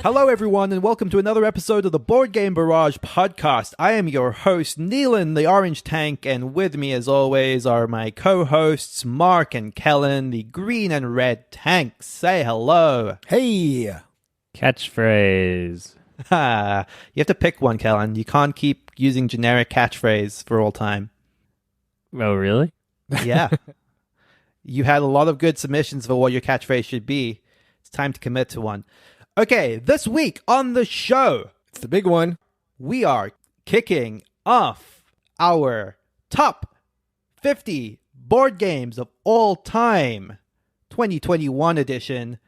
Hello, everyone, and welcome to another episode of the Board Game Barrage podcast. I am your host, Neilan, the Orange Tank, and with me, as always, are my co-hosts, Mark and Kellen, the Green and Red Tanks. Say hello. Hey. Catchphrase. You have to pick one, Kellen. You can't keep using generic catchphrase for all time. Oh, really? Yeah. You had a lot of good submissions for what your catchphrase should be. It's time to commit to one. Okay, this week on the show, It's the big one. we are kicking off our top 50 board games of all time, 2021 edition,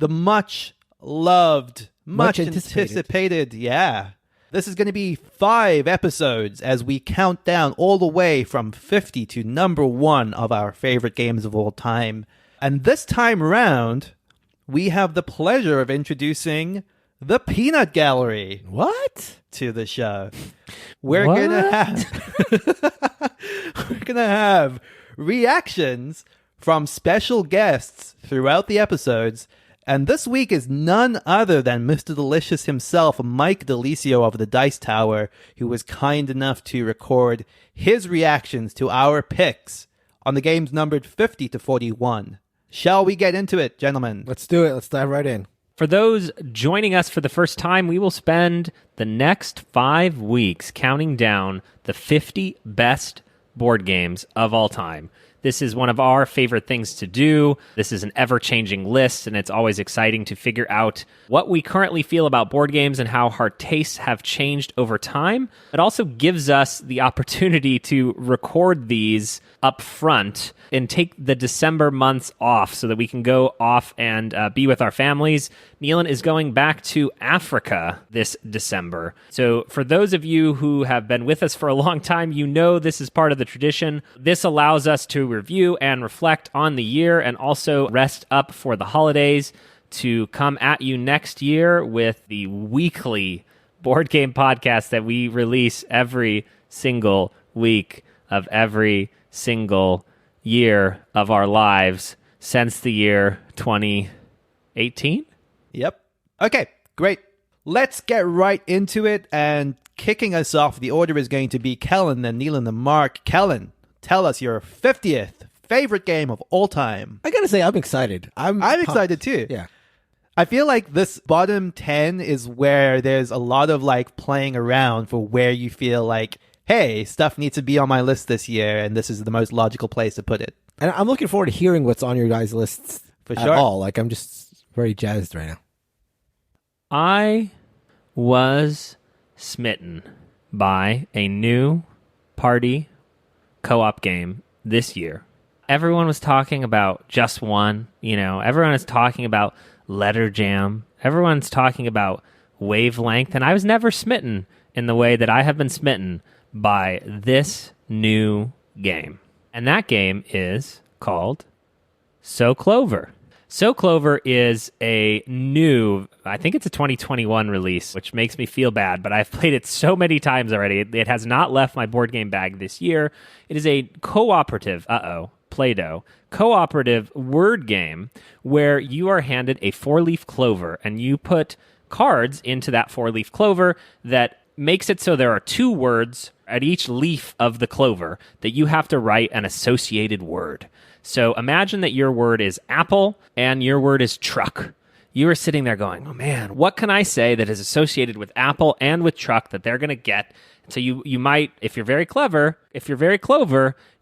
the much loved, much anticipated. Yeah. This is going to be 5 episodes as we count down all the way from 50 to number 1 of our favorite games of all time. And this time around, we have the pleasure of introducing the Peanut Gallery. What? To the show. We're gonna have reactions from special guests throughout the episodes, and this week is none other than Mr. Delicious himself, Mike Dilisio of the Dice Tower, who was kind enough to record his reactions to our picks on the games numbered 50 to 41. Shall we get into it, gentlemen? Let's do it. Let's dive right in. For those joining us for the first time, we will spend the next 5 weeks counting down the 50 best board games of all time. This is one of our favorite things to do. This is an ever-changing list, and it's always exciting to figure out what we currently feel about board games and how our tastes have changed over time. It also gives us the opportunity to record these up front and take the December months off so that we can go off and be with our families. Neilan is going back to Africa this December. So for those of you who have been with us for a long time, you know this is part of the tradition. This allows us to review and reflect on the year and also rest up for the holidays to come at you next year with the weekly board game podcast that we release every single week of every single year of our lives since the year 2018. Yep. Okay, great. Let's get right into it, and kicking us off, the order is going to be Kellen, then Neilan, then Mark. Kellen, tell us your 50th favorite game of all time. I gotta say, I'm excited. I'm excited too. Yeah. I feel like this bottom 10 is where there's a lot of like playing around for where you feel like, hey, stuff needs to be on my list this year, and this is the most logical place to put it. And I'm looking forward to hearing what's on your guys' lists For at sure. all. Like, I'm just very jazzed right now. I was smitten by a new party co-op game this year. Everyone was talking about Just One, everyone is talking about Letter Jam, everyone's talking about Wavelength, and I was never smitten in the way that I have been smitten by this new game. And that game is called So Clover. So Clover is a new, I think it's a 2021 release, which makes me feel bad, but I've played it so many times already. It has not left my board game bag this year. It is a cooperative, Play-Doh, cooperative word game where you are handed a 4-leaf clover and you put cards into that 4-leaf clover that makes it so there are 2 words at each leaf of the clover that you have to write an associated word. So imagine that your word is apple and your word is truck. You are sitting there going, oh man, what can I say that is associated with apple and with truck that they're going to get? So you might, if you're very clever,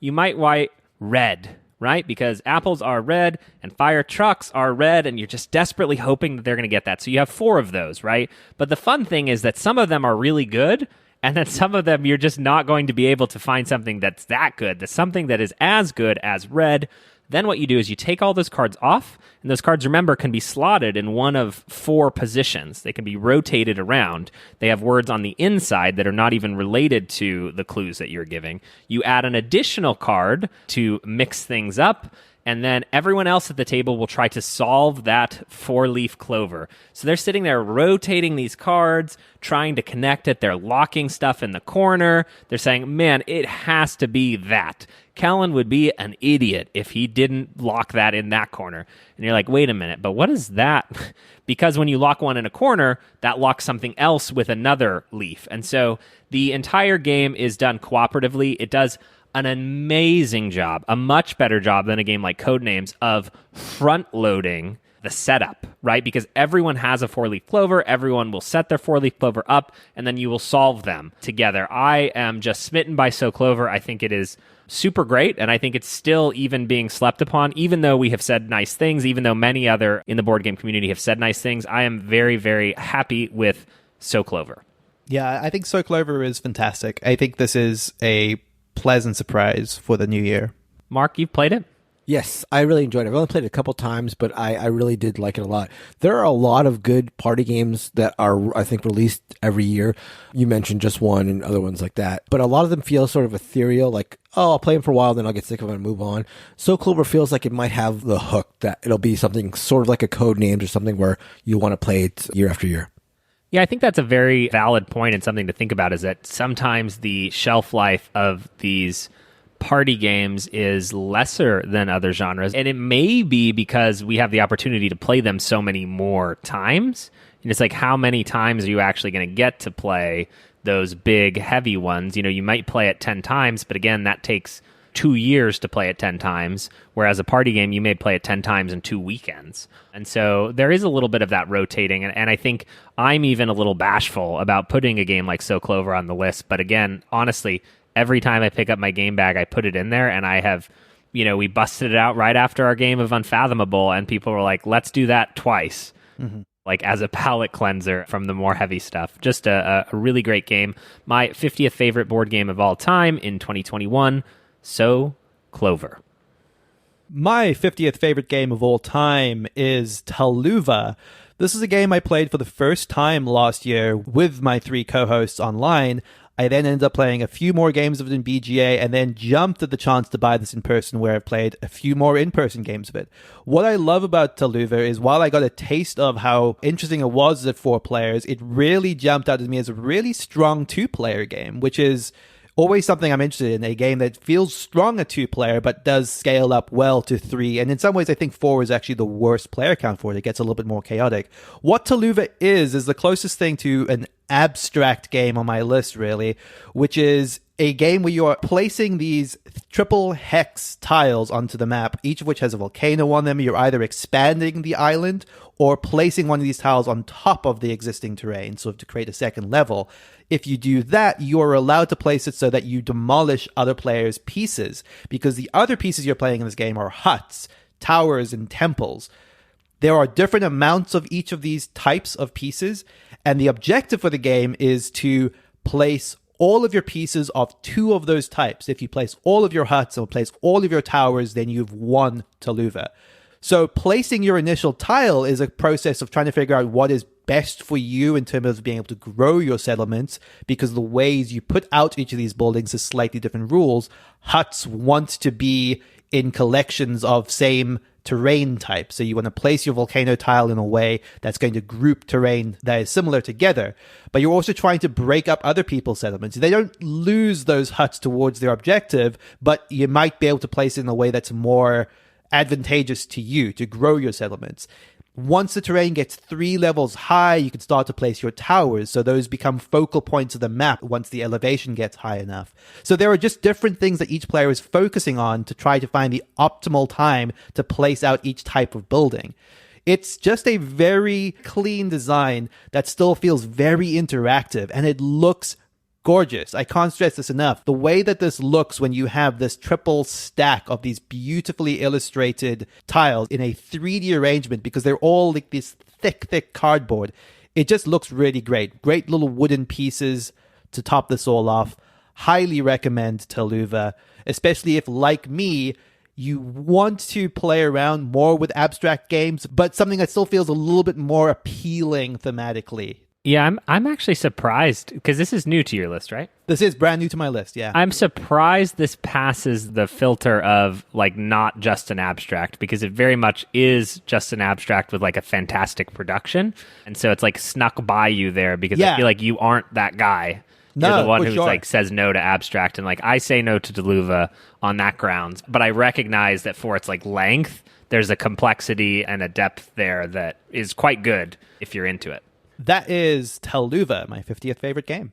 you might write red, right? Because apples are red and fire trucks are red, and you're just desperately hoping that they're going to get that. So you have 4 of those, right? But the fun thing is that some of them are really good, and then some of them you're just not going to be able to find something that's that good. That's something that is as good as red. Then what you do is you take all those cards off, and those cards, remember, can be slotted in one of 4 positions. They can be rotated around. They have words on the inside that are not even related to the clues that you're giving. You add an additional card to mix things up, and then everyone else at the table will try to solve that 4-leaf clover. So they're sitting there rotating these cards, trying to connect it. They're locking stuff in the corner. They're saying, man, it has to be that. Kellen would be an idiot if he didn't lock that in that corner. And you're like, wait a minute, but what is that? Because when you lock one in a corner, that locks something else with another leaf. And so the entire game is done cooperatively. It does an amazing job, a much better job than a game like Codenames, of front-loading the setup, right? Because everyone has a 4-leaf clover, everyone will set their 4-leaf clover up, and then you will solve them together. I am just smitten by So Clover. I think it is super great, and I think it's still even being slept upon, even though we have said nice things, even though many other in the board game community have said nice things. I am very, very happy with So Clover. Yeah, I think So Clover is fantastic. I think this is a pleasant surprise for the new year. Mark, you've played it? Yes, I really enjoyed it. I've only played it a couple times, but I really did like it a lot. There are a lot of good party games that are, I think, released every year. You mentioned just one and other ones like that. But a lot of them feel sort of ethereal, like, oh, I'll play them for a while, then I'll get sick of it and move on. So Clover feels like it might have the hook, that it'll be something sort of like a Codenames or something where you want to play it year after year. Yeah, I think that's a very valid point and something to think about, is that sometimes the shelf life of these party games is lesser than other genres. And it may be because we have the opportunity to play them so many more times. And it's like, how many times are you actually going to get to play those big, heavy ones? You know, you might play it 10 times, but again, that takes 2 years to play it 10 times, whereas a party game, you may play it 10 times in 2 weekends. And so there is a little bit of that rotating, and I think I'm even a little bashful about putting a game like So Clover on the list. But again, honestly, every time I pick up my game bag, I put it in there, and I have, you know, we busted it out right after our game of Unfathomable, and people were like, let's do that twice. Mm-hmm. Like as a palate cleanser from the more heavy stuff. Just a really great game. My 50th favorite board game of all time in 2021, So Clover. My 50th favorite game of all time is Taluva. This is a game I played for the first time last year with my 3 co-hosts online. I then ended up playing a few more games of it in BGA and then jumped at the chance to buy this in person, where I've played a few more in-person games of it. What I love about Taluva is, while I got a taste of how interesting it was at 4 players, it really jumped out at me as a really strong 2-player game, which is always something I'm interested in, a game that feels strong at 2-player but does scale up well to 3. And in some ways, I think 4 is actually the worst player count for it. It gets a little bit more chaotic. What Taluva is the closest thing to an abstract game on my list, really, which is a game where you are placing these triple hex tiles onto the map, each of which has a volcano on them. You're either expanding the island or placing one of these tiles on top of the existing terrain, sort of to create a second level. If you do that, you're allowed to place it so that you demolish other players' pieces, because the other pieces you're playing in this game are huts, towers, and temples. There are different amounts of each of these types of pieces, and the objective for the game is to place all of your pieces of 2 of those types. If you place all of your huts and place all of your towers, then you've won Taluva. So placing your initial tile is a process of trying to figure out what is best for you in terms of being able to grow your settlements, because the ways you put out each of these buildings is slightly different rules. Huts want to be in collections of same terrain type. So you want to place your volcano tile in a way that's going to group terrain that is similar together. But you're also trying to break up other people's settlements. They don't lose those huts towards their objective, but you might be able to place it in a way that's more advantageous to you to grow your settlements. Once the terrain gets 3 levels high, you can start to place your towers. So those become focal points of the map once the elevation gets high enough. So there are just different things that each player is focusing on to try to find the optimal time to place out each type of building. It's just a very clean design that still feels very interactive, and it looks gorgeous. I can't stress this enough. The way that this looks when you have this triple stack of these beautifully illustrated tiles in a 3D arrangement, because they're all like this thick cardboard, it just looks really great. Great little wooden pieces to top this all off. Highly recommend Taluva, especially if, like me, you want to play around more with abstract games, but something that still feels a little bit more appealing thematically. Yeah, I'm actually surprised because this is new to your list, right? This is brand new to my list, yeah. I'm surprised this passes the filter of like not just an abstract, because it very much is just an abstract with like a fantastic production. And so it's like snuck by you there because I feel like you aren't that guy. No, you're the one who sure. like says no to abstract, and like I say no to Taluva on that grounds, but I recognize that for its like length, there's a complexity and a depth there that is quite good if you're into it. That is Taluva, my 50th favorite game.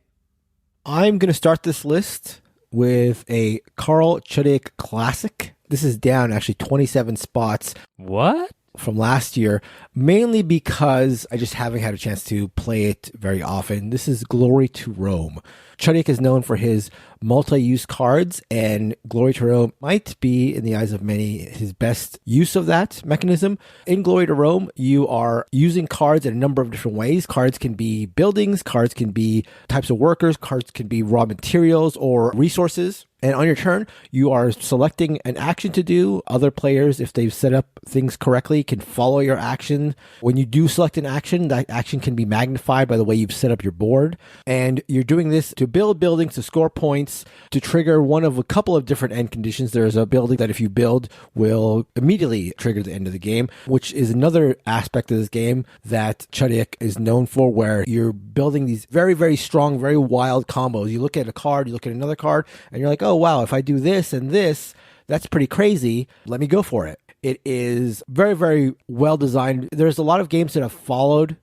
I'm going to start this list with a Carl Chudik classic. This is down actually 27 spots. What? From last year, mainly because I just haven't had a chance to play it very often. This is Glory to Rome. Chudik is known for his multi-use cards, and Glory to Rome might be, in the eyes of many, his best use of that mechanism. In Glory to Rome, you are using cards in a number of different ways. Cards can be buildings, cards can be types of workers, cards can be raw materials or resources. And on your turn, you are selecting an action to do. Other players, if they've set up things correctly, can follow your action. When you do select an action, that action can be magnified by the way you've set up your board. And you're doing this to build buildings, to score points, to trigger one of a couple of different end conditions. There's a building that if you build will immediately trigger the end of the game, which is another aspect of this game that Chudik is known for, where you're building these very, very strong, very wild combos. You look at a card, you look at another card, and you're like, oh, wow, if I do this and this, that's pretty crazy. Let me go for it. It is very, very well designed. There's a lot of games that have followed.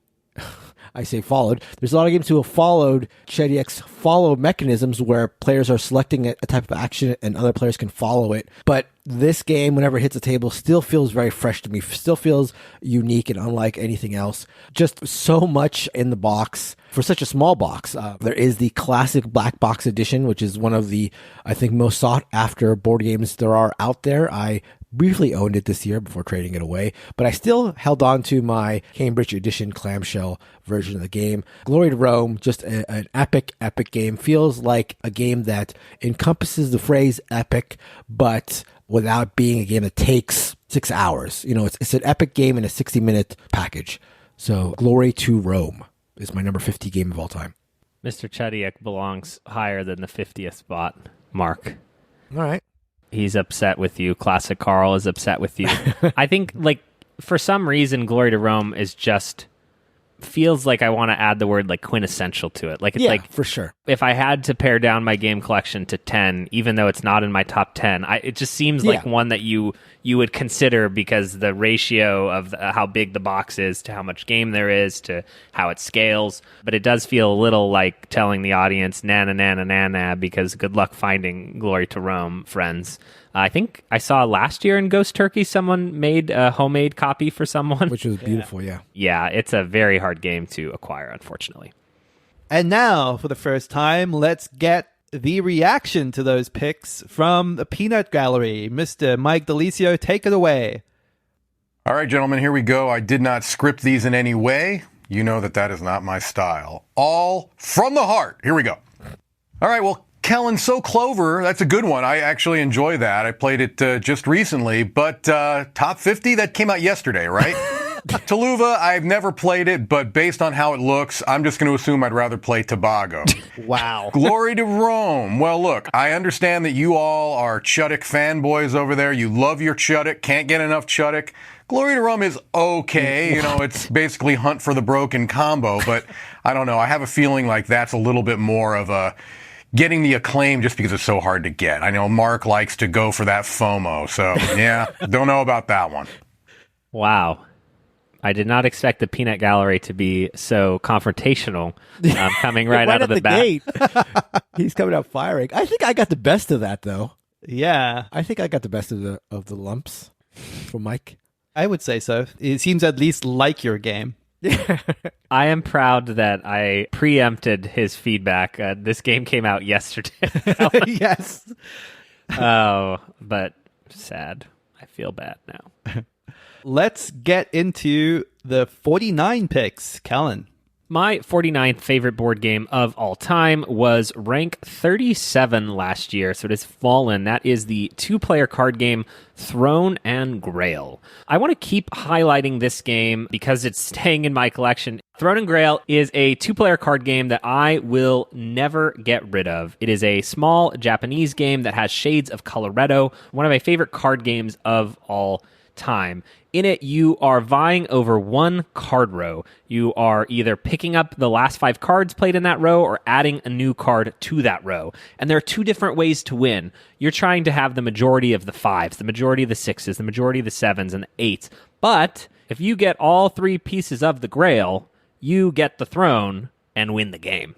I say followed. There's a lot of games who have followed Chudik's follow mechanisms where players are selecting a type of action and other players can follow it. But this game, whenever it hits a table, still feels very fresh to me. Still feels unique and unlike anything else. Just so much in the box for such a small box. There is the classic black box edition, which is one of the, I think, most sought after board games there are out there. I briefly owned it this year before trading it away, but I still held on to my Cambridge edition clamshell version of the game. Glory to Rome, just an epic, epic game. Feels like a game that encompasses the phrase epic, but without being a game that takes 6 hours. You know, it's an epic game in a 60-minute package. So Glory to Rome is my number 50 game of all time. Mr. Chudik belongs higher than the 50th spot, Mark. All right. He's upset with you. Classic Carl is upset with you. I think, like, for some reason, Glory to Rome is just feels like I want to add the word like quintessential to it. Like it's like for sure. If I had to pare down my game collection to 10, even though it's not in my top 10, it just seems like one that you would consider because the ratio of how big the box is to how much game there is to how it scales. But it does feel a little like telling the audience na because good luck finding Glory to Rome, friends. I think I saw last year in Ghost Turkey someone made a homemade copy for someone. Which was beautiful, yeah. Yeah, it's a very hard game to acquire, unfortunately. And now, for the first time, let's get the reaction to those picks from the Peanut Gallery. Mr. Mike Dilisio, take it away. All right, gentlemen, here we go. I did not script these in any way. You know that is not my style. All from the heart. Here we go. All right, well, Kellen, so Clover, that's a good one. I actually enjoy that. I played it just recently, but top 50, that came out yesterday, right? Taluva, I've never played it, but based on how it looks, I'm just going to assume I'd rather play Tobago. Wow. Glory to Rome. Well, look, I understand that you all are Chudik fanboys over there. You love your Chudik, can't get enough Chudik. Glory to Rome is okay. You know, it's basically Hunt for the Broken combo, but I don't know. I have a feeling like that's a little bit more of a getting the acclaim just because it's so hard to get. I know Mark likes to go for that FOMO, so yeah, don't know about that one. Wow. I did not expect the Peanut Gallery to be so confrontational, coming right out of the bat. Gate. He's coming out firing. I think I got the best of that, though. Yeah. I think I got the best of the lumps from Mike. I would say so. It seems at least like your game. I am proud that I preempted his feedback. This game came out yesterday. Yes. Oh, but sad. I feel bad now. Let's get into the 49 picks. Kellen. My 49th favorite board game of all time was rank 37 last year, so it has fallen. That is the two-player card game Throne and Grail. I want to keep highlighting this game because it's staying in my collection. Throne and Grail is a 2-player card game that I will never get rid of. It is a small Japanese game that has shades of Coloretto, one of my favorite card games of all time. In it, you are vying over one card row. You are either picking up the last 5 cards played in that row or adding a new card to that row. And there are 2 different ways to win. You're trying to have the majority of the 5s, the majority of the 6s, the majority of the 7s, and the 8s. But if you get all 3 pieces of the Grail, you get the throne and win the game.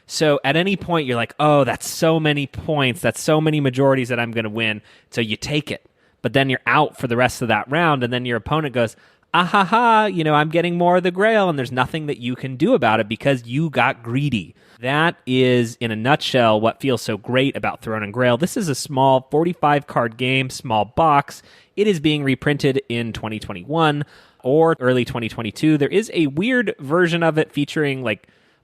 So at any point, you're like, oh, that's so many points. That's so many majorities that I'm going to win. So you take it. But then you're out for the rest of that round, and then your opponent goes, I'm getting more of the Grail, and there's nothing that you can do about it because you got greedy. That is, in a nutshell, what feels so great about Throne and Grail. This is a small 45-card game, small box. It is being reprinted in 2021 or early 2022. There is a weird version of it featuring,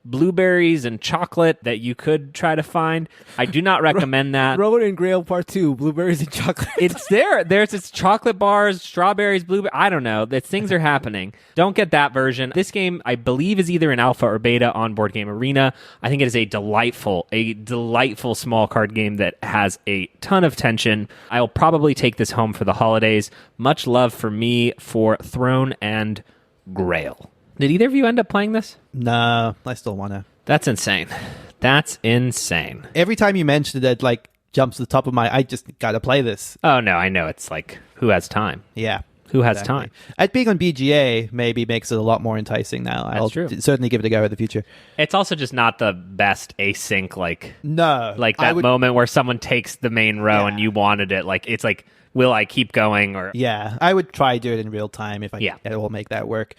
blueberries and chocolate that you could try to find. I do not recommend that. Throne and Grail Part 2, blueberries and chocolate. It's there. It's chocolate bars, strawberries, blueberries. I don't know. Things are happening. Don't get that version. This game, I believe, is either in alpha or beta on Board Game Arena. I think it is a delightful small card game that has a ton of tension. I will probably take this home for the holidays. Much love for me for Throne and Grail. Did either of you end up playing this? No, I still want to. That's insane. That's insane. Every time you mention it, jumps to the top of I just got to play this. Oh, no, I know. It's who has time? Yeah. Who has time? At being on BGA maybe makes it a lot more enticing now. I'll certainly give it a go in the future. It's also just not the best async, No. That moment where someone takes the main row and you wanted it. It's will I keep going? Or yeah, I would try to do it in real time if I will make that work.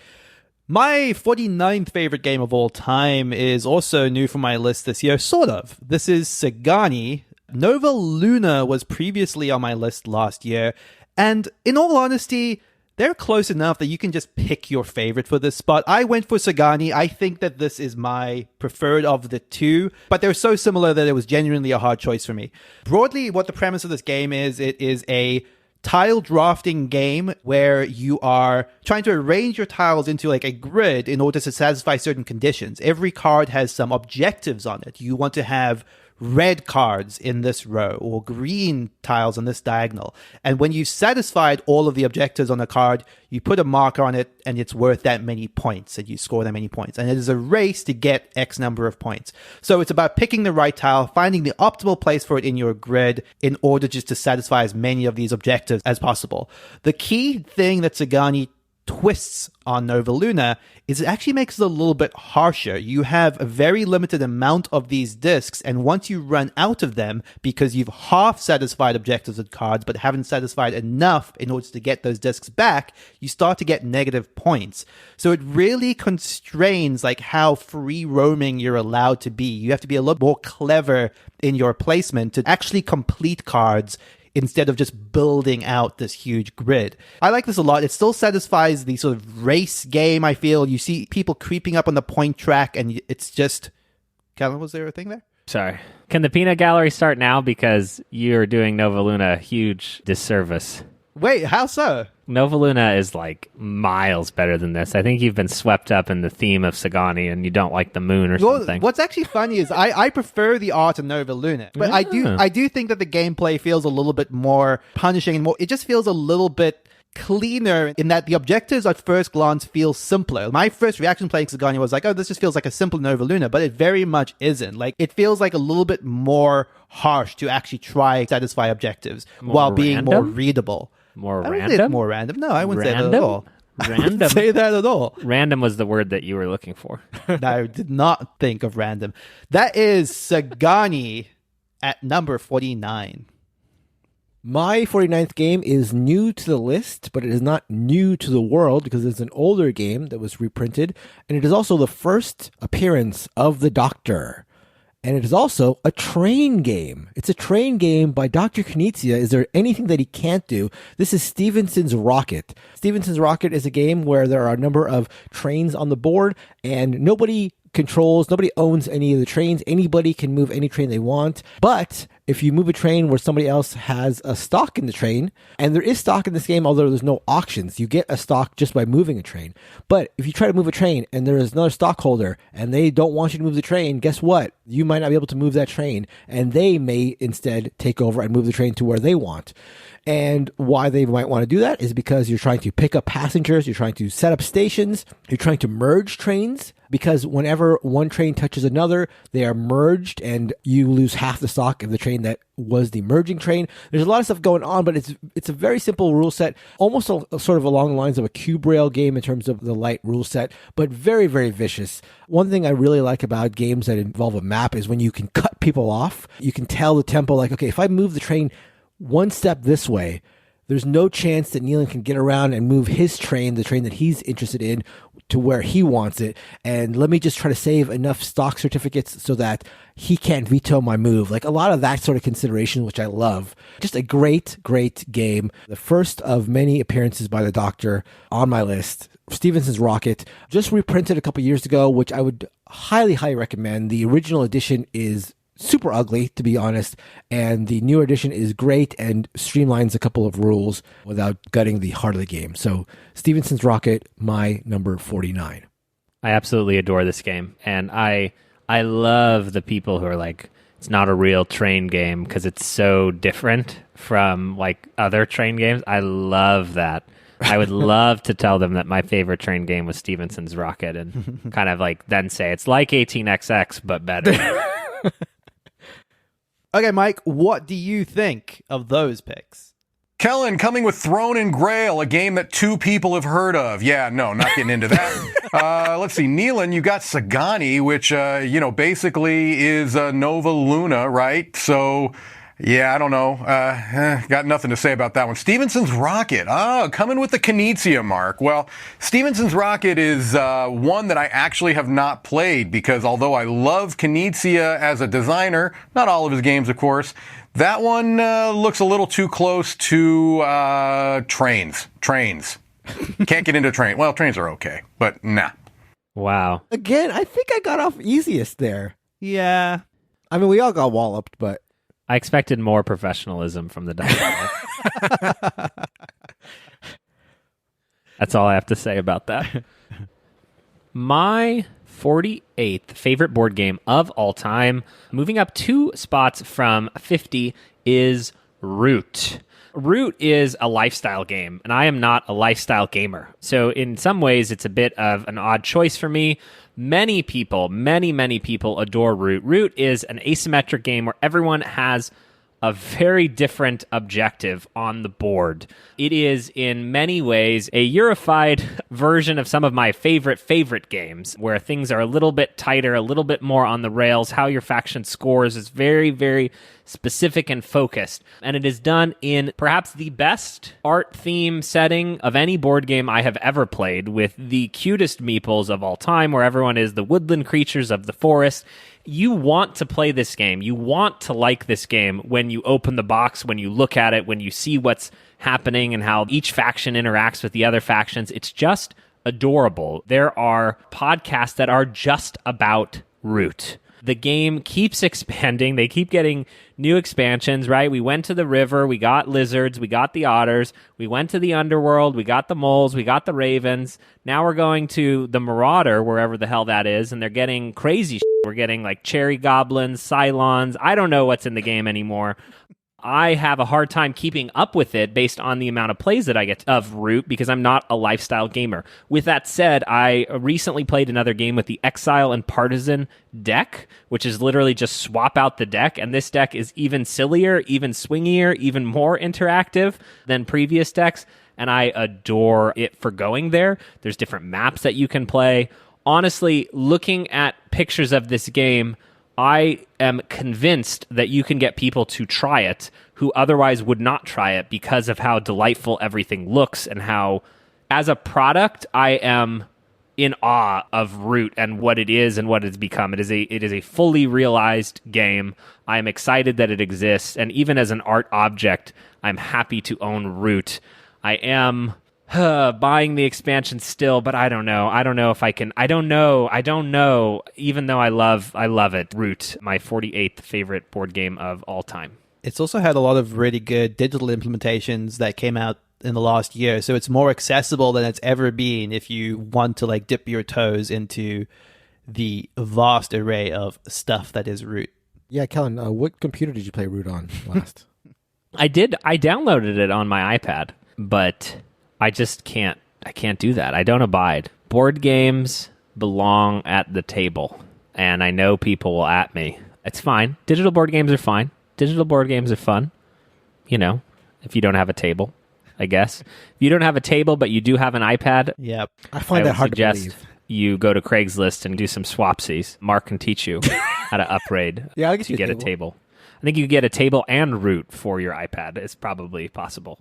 My 49th favorite game of all time is also new for my list this year, sort of. This is Sagani. Nova Luna was previously on my list last year, and in all honesty, they're close enough that you can just pick your favorite for this spot. I went for Sagani. I think that this is my preferred of the 2, but they're so similar that it was genuinely a hard choice for me. Broadly, what the premise of this game is, it is a tile drafting game where you are trying to arrange your tiles into a grid in order to satisfy certain conditions. Every card has some objectives on it. You want to have red cards in this row or green tiles on this diagonal. And when you've satisfied all of the objectives on a card, you put a marker on it and it's worth that many points and you score that many points. And it is a race to get X number of points. So it's about picking the right tile, finding the optimal place for it in your grid in order just to satisfy as many of these objectives as possible. The key thing that Sagani twists on Nova Luna is it actually makes it a little bit harsher. You have a very limited amount of these discs, and once you run out of them because you've half satisfied objectives with cards but haven't satisfied enough in order to get those discs back, you start to get negative points. So it really constrains how free roaming you're allowed to be. You have to be a little more clever in your placement to actually complete cards instead of just building out this huge grid. I like this a lot. It still satisfies the sort of race game, I feel. You see people creeping up on the point track, and it's just... Kellen, was there a thing there? Sorry. Can the peanut gallery start now? Because you're doing Nova Luna a huge disservice. Wait, how so? Nova Luna is miles better than this. I think you've been swept up in the theme of Sagani and you don't like the moon or something. What's actually funny is I prefer the art of Nova Luna, but I do think that the gameplay feels a little bit more punishing and more. It just feels a little bit cleaner in that the objectives at first glance feel simpler. My first reaction playing Sagani was oh, this just feels like a simple Nova Luna, but it very much isn't. It feels like a little bit more harsh to actually try to satisfy objectives while being more readable. More I random? Say it's more random. No, I wouldn't say that at all. Random? I wouldn't say that at all. Random was the word that you were looking for. I did not think of random. That is Sagani at number 49. My 49th game is new to the list, but it is not new to the world because it's an older game that was reprinted, and it is also the first appearance of the Doctor. And it is also a train game. It's a train game by Dr. Knizia. Is there anything that he can't do? This is Stephenson's Rocket. Stephenson's Rocket is a game where there are a number of trains on the board, and nobody owns any of the trains. Anybody can move any train they want. But if you move a train where somebody else has a stock in the train, and there is stock in this game, although there's no auctions, you get a stock just by moving a train. But if you try to move a train and there is another stockholder and they don't want you to move the train, guess what? You might not be able to move that train, and they may instead take over and move the train to where they want. And why they might want to do that is because you're trying to pick up passengers, you're trying to set up stations, you're trying to merge trains, because whenever one train touches another, they are merged and you lose half the stock of the train that was the merging train. There's a lot of stuff going on, but it's a very simple rule set, almost sort of along the lines of a cube rail game in terms of the light rule set, but very, very vicious. One thing I really like about games that involve a map is when you can cut people off. You can tell the tempo, like, okay, if I move the train one step this way, there's no chance that Neilan can get around and move his train, the train that he's interested in, to where he wants it. And let me just try to save enough stock certificates so that he can't veto my move. Like a lot of that sort of consideration, which I love. Just a great, great game. The first of many appearances by the Doctor on my list. Stephenson's Rocket, just reprinted a couple years ago, which I would highly, highly recommend. The original edition is super ugly, to be honest, and the new edition is great and streamlines a couple of rules without gutting the heart of the game. So Stephenson's Rocket, my number 49. I absolutely adore this game, and I love the people who are like, it's not a real train game because it's so different from like other train games. I love that. I would love to tell them that my favorite train game was Stephenson's Rocket and kind of like then say it's like 18XX but better. Okay, Mike, what do you think of those picks? Kellen coming with Throne and Grail, a game that 2 people have heard of. Yeah, no, not getting into that. Let's see, Neilan, you got Sagani, which, basically is Nova Luna, right? So, yeah, I don't know. Got nothing to say about that one. Stephenson's Rocket. Coming with the Knizia mark. Well, Stephenson's Rocket is one that I actually have not played because although I love Knizia as a designer, not all of his games, of course, that one looks a little too close to trains. Can't get into train. Well, trains are okay, but nah. Wow. Again, I think I got off easiest there. Yeah. I mean, we all got walloped, but I expected more professionalism from the Doctor. That's all I have to say about that. My 48th favorite board game of all time, moving up 2 spots from 50, is Root. Root is a lifestyle game, and I am not a lifestyle gamer. So in some ways, it's a bit of an odd choice for me. Many people, many people adore Root. Root is an asymmetric game where everyone has a very different objective on the board. It is in many ways a Eurofied version of some of my favorite games, where things are a little bit tighter, a little bit more on the rails. How your faction scores is very, very specific and focused. And it is done in perhaps the best art theme setting of any board game I have ever played, with the cutest meeples of all time, where everyone is the woodland creatures of the forest. You want to play this game. You want to like this game when you open the box, when you look at it, when you see what's happening and how each faction interacts with the other factions. It's just adorable. There are podcasts that are just about Root. The game keeps expanding. They keep getting new expansions, right? We went to the river. We got lizards. We got the otters. We went to the underworld. We got the moles. We got the ravens. Now we're going to the Marauder, wherever the hell that is, and they're getting crazy shit. We're getting like cherry goblins, Cylons. I don't know what's in the game anymore. I have a hard time keeping up with it based on the amount of plays that I get of Root because I'm not a lifestyle gamer. With that said, I recently played another game with the Exile and Partisan deck, which is literally just swap out the deck, and this deck is even sillier, even swingier, even more interactive than previous decks, and I adore it for going there. There's different maps that you can play. Honestly, looking at pictures of this game, I am convinced that you can get people to try it who otherwise would not try it because of how delightful everything looks and how, as a product, I am in awe of Root and what it is and what it's become. It is a fully realized game. I am excited that it exists, and even as an art object, I'm happy to own Root. I am Buying the expansion still, but I don't know. I don't know if I can. I don't know. Even though I love it. Root, my 48th favorite board game of all time. It's also had a lot of really good digital implementations that came out in the last year, so it's more accessible than it's ever been if you want to like dip your toes into the vast array of stuff that is Root. Yeah, Kellen, what computer did you play Root on last? I did. I downloaded it on my iPad, but I just can't. I can't do that. I don't abide. Board games belong at the table, and I know people will at me. It's fine. Digital board games are fine. Digital board games are fun. You know, if you don't have a table, I guess. If you don't have a table, but you do have an iPad, Yep. I find that hard to believe. You go to Craigslist and do some swapsies. Mark can teach you how to upgrade. Yeah, I guess you get a table. I think you can get a table and Root for your iPad. It's probably possible.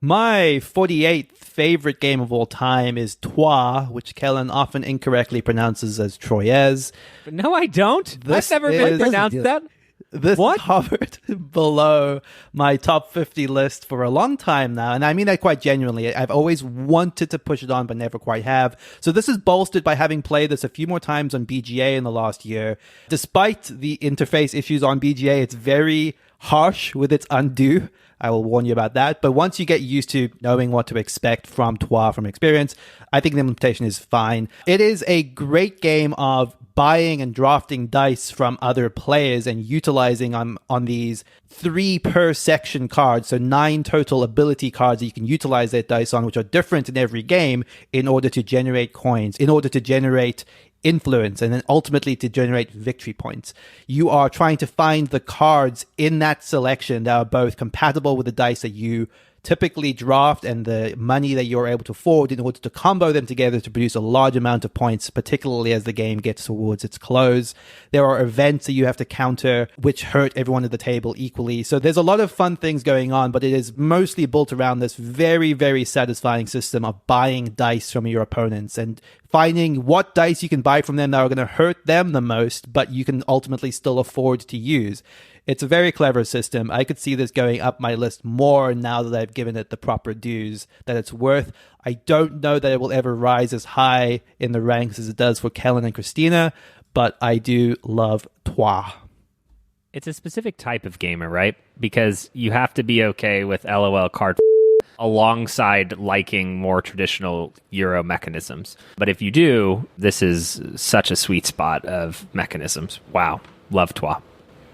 My 48th favorite game of all time is Trois, which Kellen often incorrectly pronounces as Troyes. No, I don't. I've never been pronounced that. This What? hovered below my top 50 list for a long time now, and I mean that quite genuinely. I've always wanted to push it on, but never quite have. So this is bolstered by having played this a few more times on BGA in the last year. Despite the interface issues on BGA, it's very harsh with its undo. I will warn you about that. But once you get used to knowing what to expect from Trois from experience, I think the implementation is fine. It is a great game of buying and drafting dice from other players and utilizing on these 3 per section cards, so 9 total ability cards that you can utilize that dice on, which are different in every game, in order to generate coins, in order to generate influence, and then ultimately to generate victory points. You are trying to find the cards in that selection that are both compatible with the dice that you typically draft and the money that you're able to afford in order to combo them together to produce a large amount of points, particularly as the game gets towards its close. There are events that you have to counter which hurt everyone at the table equally. So there's a lot of fun things going on, but it is mostly built around this very, very satisfying system of buying dice from your opponents and finding what dice you can buy from them that are going to hurt them the most, but you can ultimately still afford to use. It's a very clever system. I could see this going up my list more now that I've given it the proper dues that it's worth. I don't know that it will ever rise as high in the ranks as it does for Kellen and Christina, but I do love Trois. It's a specific type of gamer, right? Because you have to be okay with LOL card alongside liking more traditional Euro mechanisms. But if you do, this is such a sweet spot of mechanisms. Wow. Love Trois.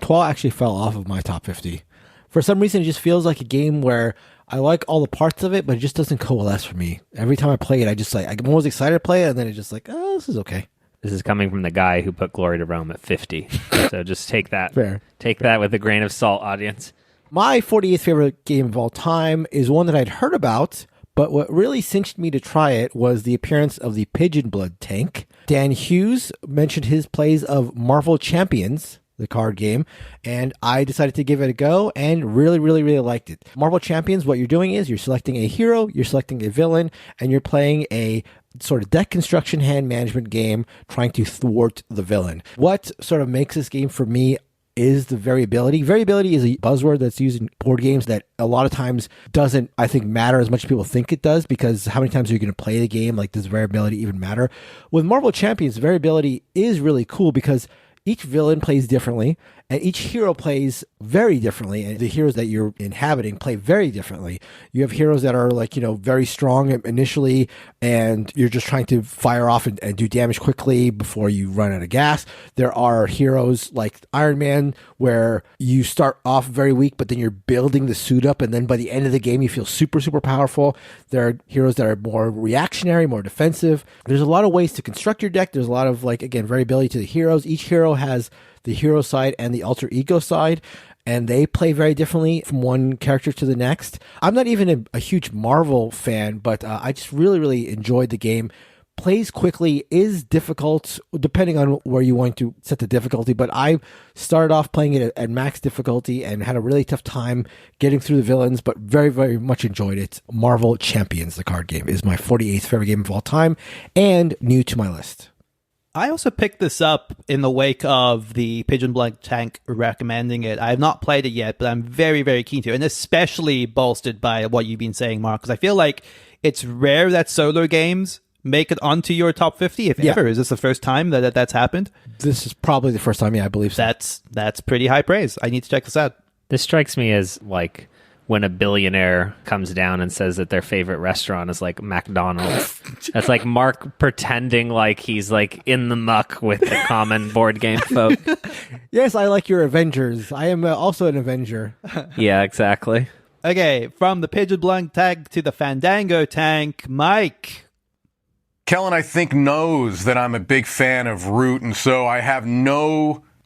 Trois actually fell off of my top 50. For some reason, it just feels like a game where I like all the parts of it, but it just doesn't coalesce for me. Every time I play it, I'm always excited to play it, and then it's just like, oh, this is okay. This is coming from the guy who put Glory to Rome at 50. So just take that. Fair. Take that with a grain of salt, audience. My 48th favorite game of all time is one that I'd heard about, but what really cinched me to try it was the appearance of the Pigeon Blood tank. Dan Hughes mentioned his plays of Marvel Champions, the card game, and I decided to give it a go and really, really, really liked it. Marvel Champions, what you're doing is you're selecting a hero, you're selecting a villain, and you're playing a sort of deck construction hand management game trying to thwart the villain. What sort of makes this game for me is the variability. Variability is a buzzword that's used in board games that a lot of times doesn't, I think, matter as much as people think it does, because how many times are you going to play the game? Like, does variability even matter? With Marvel Champions, variability is really cool because each villain plays differently, and each hero plays very differently, and the heroes that you're inhabiting play very differently. You have heroes that are very strong initially, and you're just trying to fire off and do damage quickly before you run out of gas. There are heroes like Iron Man, where you start off very weak, but then you're building the suit up, and then by the end of the game, you feel super, super powerful. There are heroes that are more reactionary, more defensive. There's a lot of ways to construct your deck. There's a lot of, variability to the heroes. Each hero has the hero side and the alter ego side, and they play very differently from one character to the next. I'm not even a huge Marvel fan, but I just really, really enjoyed the game. Plays quickly, is difficult depending on where you want to set the difficulty, but I started off playing it at max difficulty and had a really tough time getting through the villains, but very, very much enjoyed it. Marvel Champions, the card game, is my 48th favorite game of all time and new to my list. I also picked this up in the wake of the Pigeon Blood tank recommending it. I have not played it yet, but I'm very, very keen to, and especially bolstered by what you've been saying, Mark, because I feel like It's rare that solo games make it onto your top 50, if ever. Is this the first time that's happened? This is probably the first time, I believe so. That's pretty high praise. I need to check this out. This strikes me as like when a billionaire comes down and says that their favorite restaurant is like McDonald's. That's like Mark pretending like he's like in the muck with the common board game folk. Yes, I like your Avengers. I am also an Avenger. Yeah, exactly. Okay, from the Pigeon Blunt tag to the Fandango tank, Mike. Kellen, I think, knows that I'm a big fan of Root, and so I have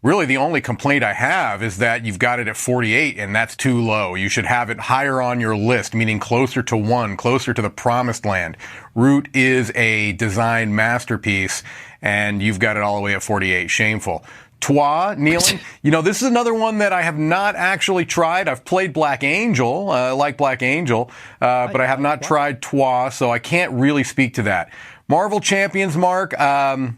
really the only complaint I have is that you've got it at 48, and that's too low. You should have it higher on your list, meaning closer to 1, closer to the promised land. Root is a design masterpiece, and you've got it all the way at 48. Shameful. Trois, Neilan, this is another one that I have not actually tried. I've played Black Angel, like Black Angel, but I have not tried Trois, so I can't really speak to that. Marvel Champions, Mark, I'm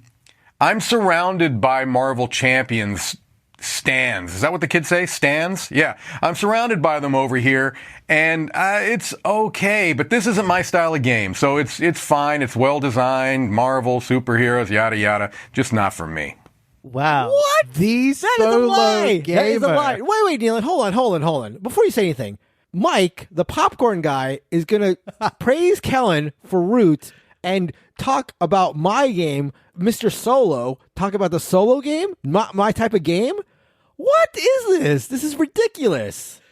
surrounded by Marvel Champions stands. Is that what the kids say? Stands? Yeah. I'm surrounded by them over here, and it's okay, but this isn't my style of game. So it's fine. It's well designed. Marvel, superheroes, yada, yada. Just not for me. Wow. What? These That is a solo lie. gamer. That is a lie. Wait, Neilan. Hold on. Before you say anything, Mike, the popcorn guy, is going to praise Kellen for Root and talk about my game, Mr. Solo. Talk about the solo game? My type of game? What is this? This is ridiculous.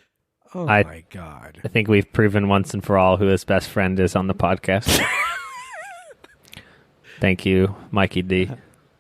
Oh, my God. I think we've proven once and for all who his best friend is on the podcast. Thank you, Mikey D.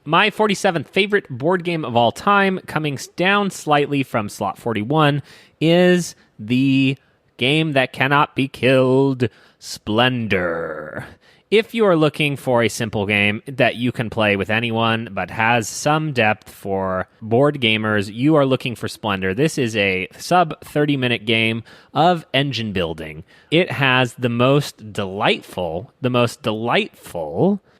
My 47th favorite board game of all time, coming down slightly from slot 41, is the game that cannot be killed, Splendor. If you are looking for a simple game that you can play with anyone but has some depth for board gamers, you are looking for Splendor. This is a sub 30-minute game of engine building. It has the most delightful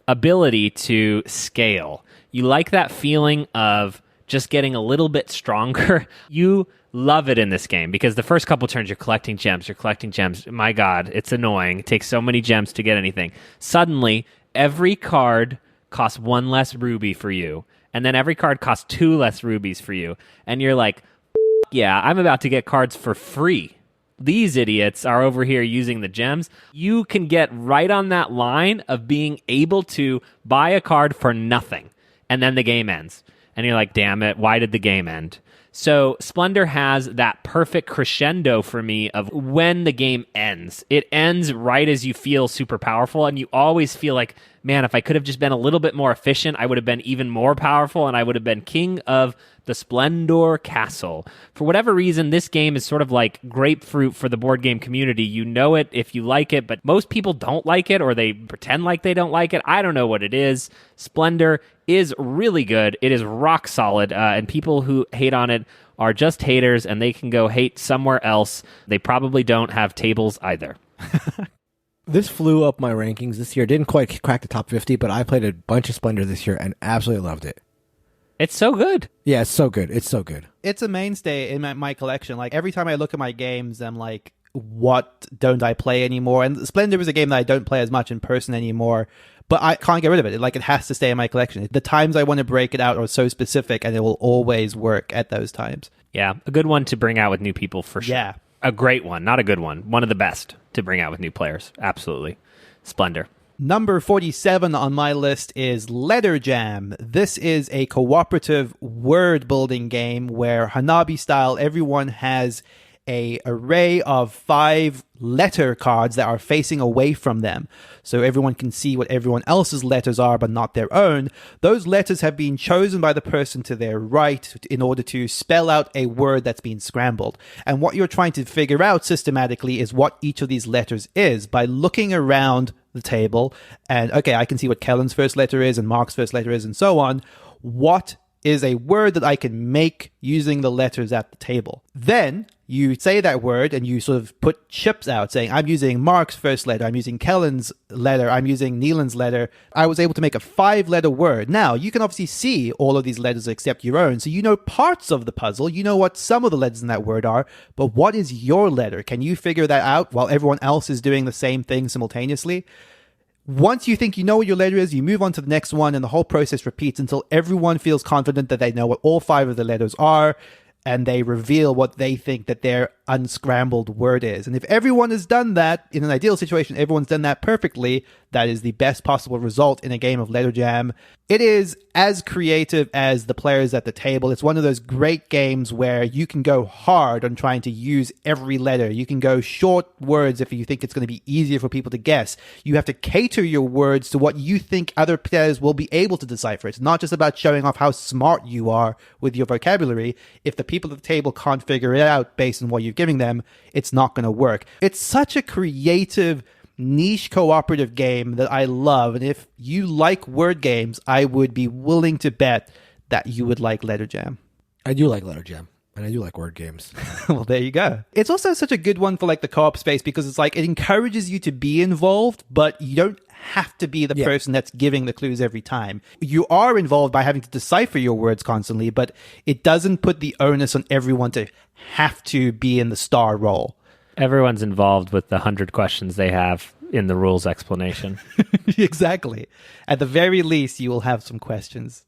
ability to scale. You like that feeling of just getting a little bit stronger. You love it in this game because the first couple turns you're collecting gems. My God, it's annoying. It takes so many gems to get anything. Suddenly, every card costs 1 less ruby for you. And then every card costs 2 less rubies for you. And you're like, yeah, I'm about to get cards for free. These idiots are over here using the gems. You can get right on that line of being able to buy a card for nothing. And then the game ends. And you're like, damn it, why did the game end? So Splendor has that perfect crescendo for me of when the game ends. It ends right as you feel super powerful, and you always feel like, man, if I could have just been a little bit more efficient, I would have been even more powerful, and I would have been king of the Splendor Castle. For whatever reason, this game is sort of like grapefruit for the board game community. You know it if you like it, but most people don't like it, or they pretend like they don't like it. I don't know what it is. Splendor is really good. It is rock solid, and people who hate on it are just haters, and they can go hate somewhere else. They probably don't have tables either. This flew up my rankings this year. Didn't quite crack the top 50, but I played a bunch of Splendor this year and absolutely loved it. It's so good. Yeah, it's so good. It's so good. It's a mainstay in my collection. Like, every time I look at my games, I'm like, what don't I play anymore? And Splendor is a game that I don't play as much in person anymore, but I can't get rid of it. Like, it has to stay in my collection. The times I want to break it out are so specific, and it will always work at those times. Yeah, a good one to bring out with new people for sure. Yeah. A great one, not a good one. One of the best to bring out with new players. Absolutely. Splendor. Number 47 on my list is Letter Jam. This is a cooperative word-building game where Hanabi style, everyone has a array of 5 letter cards that are facing away from them. So everyone can see what everyone else's letters are, but not their own. Those letters have been chosen by the person to their right in order to spell out a word that's been scrambled. And what you're trying to figure out systematically is what each of these letters is by looking around the table. And okay, I can see what Kellen's first letter is and Mark's first letter is and so on. What is a word that I can make using the letters at the table. Then you say that word and you sort of put chips out saying, I'm using Mark's first letter, I'm using Kellen's letter, I'm using Neilan's letter. I was able to make a 5-letter word. Now, you can obviously see all of these letters except your own, so you know parts of the puzzle, you know what some of the letters in that word are, but what is your letter? Can you figure that out while everyone else is doing the same thing simultaneously? Once you think you know what your letter is, you move on to the next one, and the whole process repeats until everyone feels confident that they know what all 5 of the letters are, and they reveal what they think that their unscrambled word is. And if everyone has done that, in an ideal situation, everyone's done that perfectly, that is the best possible result in a game of Letter Jam. It is as creative as the players at the table. It's one of those great games where you can go hard on trying to use every letter. You can go short words if you think it's going to be easier for people to guess. You have to cater your words to what you think other players will be able to decipher. It's not just about showing off how smart you are with your vocabulary. If the people at the table can't figure it out based on what you're giving them, it's not going to work. It's such a creative, niche cooperative game that I love, and if you like word games, I would be willing to bet that you would like Letter Jam. I do like Letter Jam, and I do like word games. Well, there you go. It's also such a good one for like the co-op space because it's like it encourages you to be involved, but you don't have to be the person that's giving the clues every time. You are involved by having to decipher your words constantly, but it doesn't put the onus on everyone to have to be in the star role. Everyone's involved with the 100 questions they have in the rules explanation. Exactly. At the very least, you will have some questions.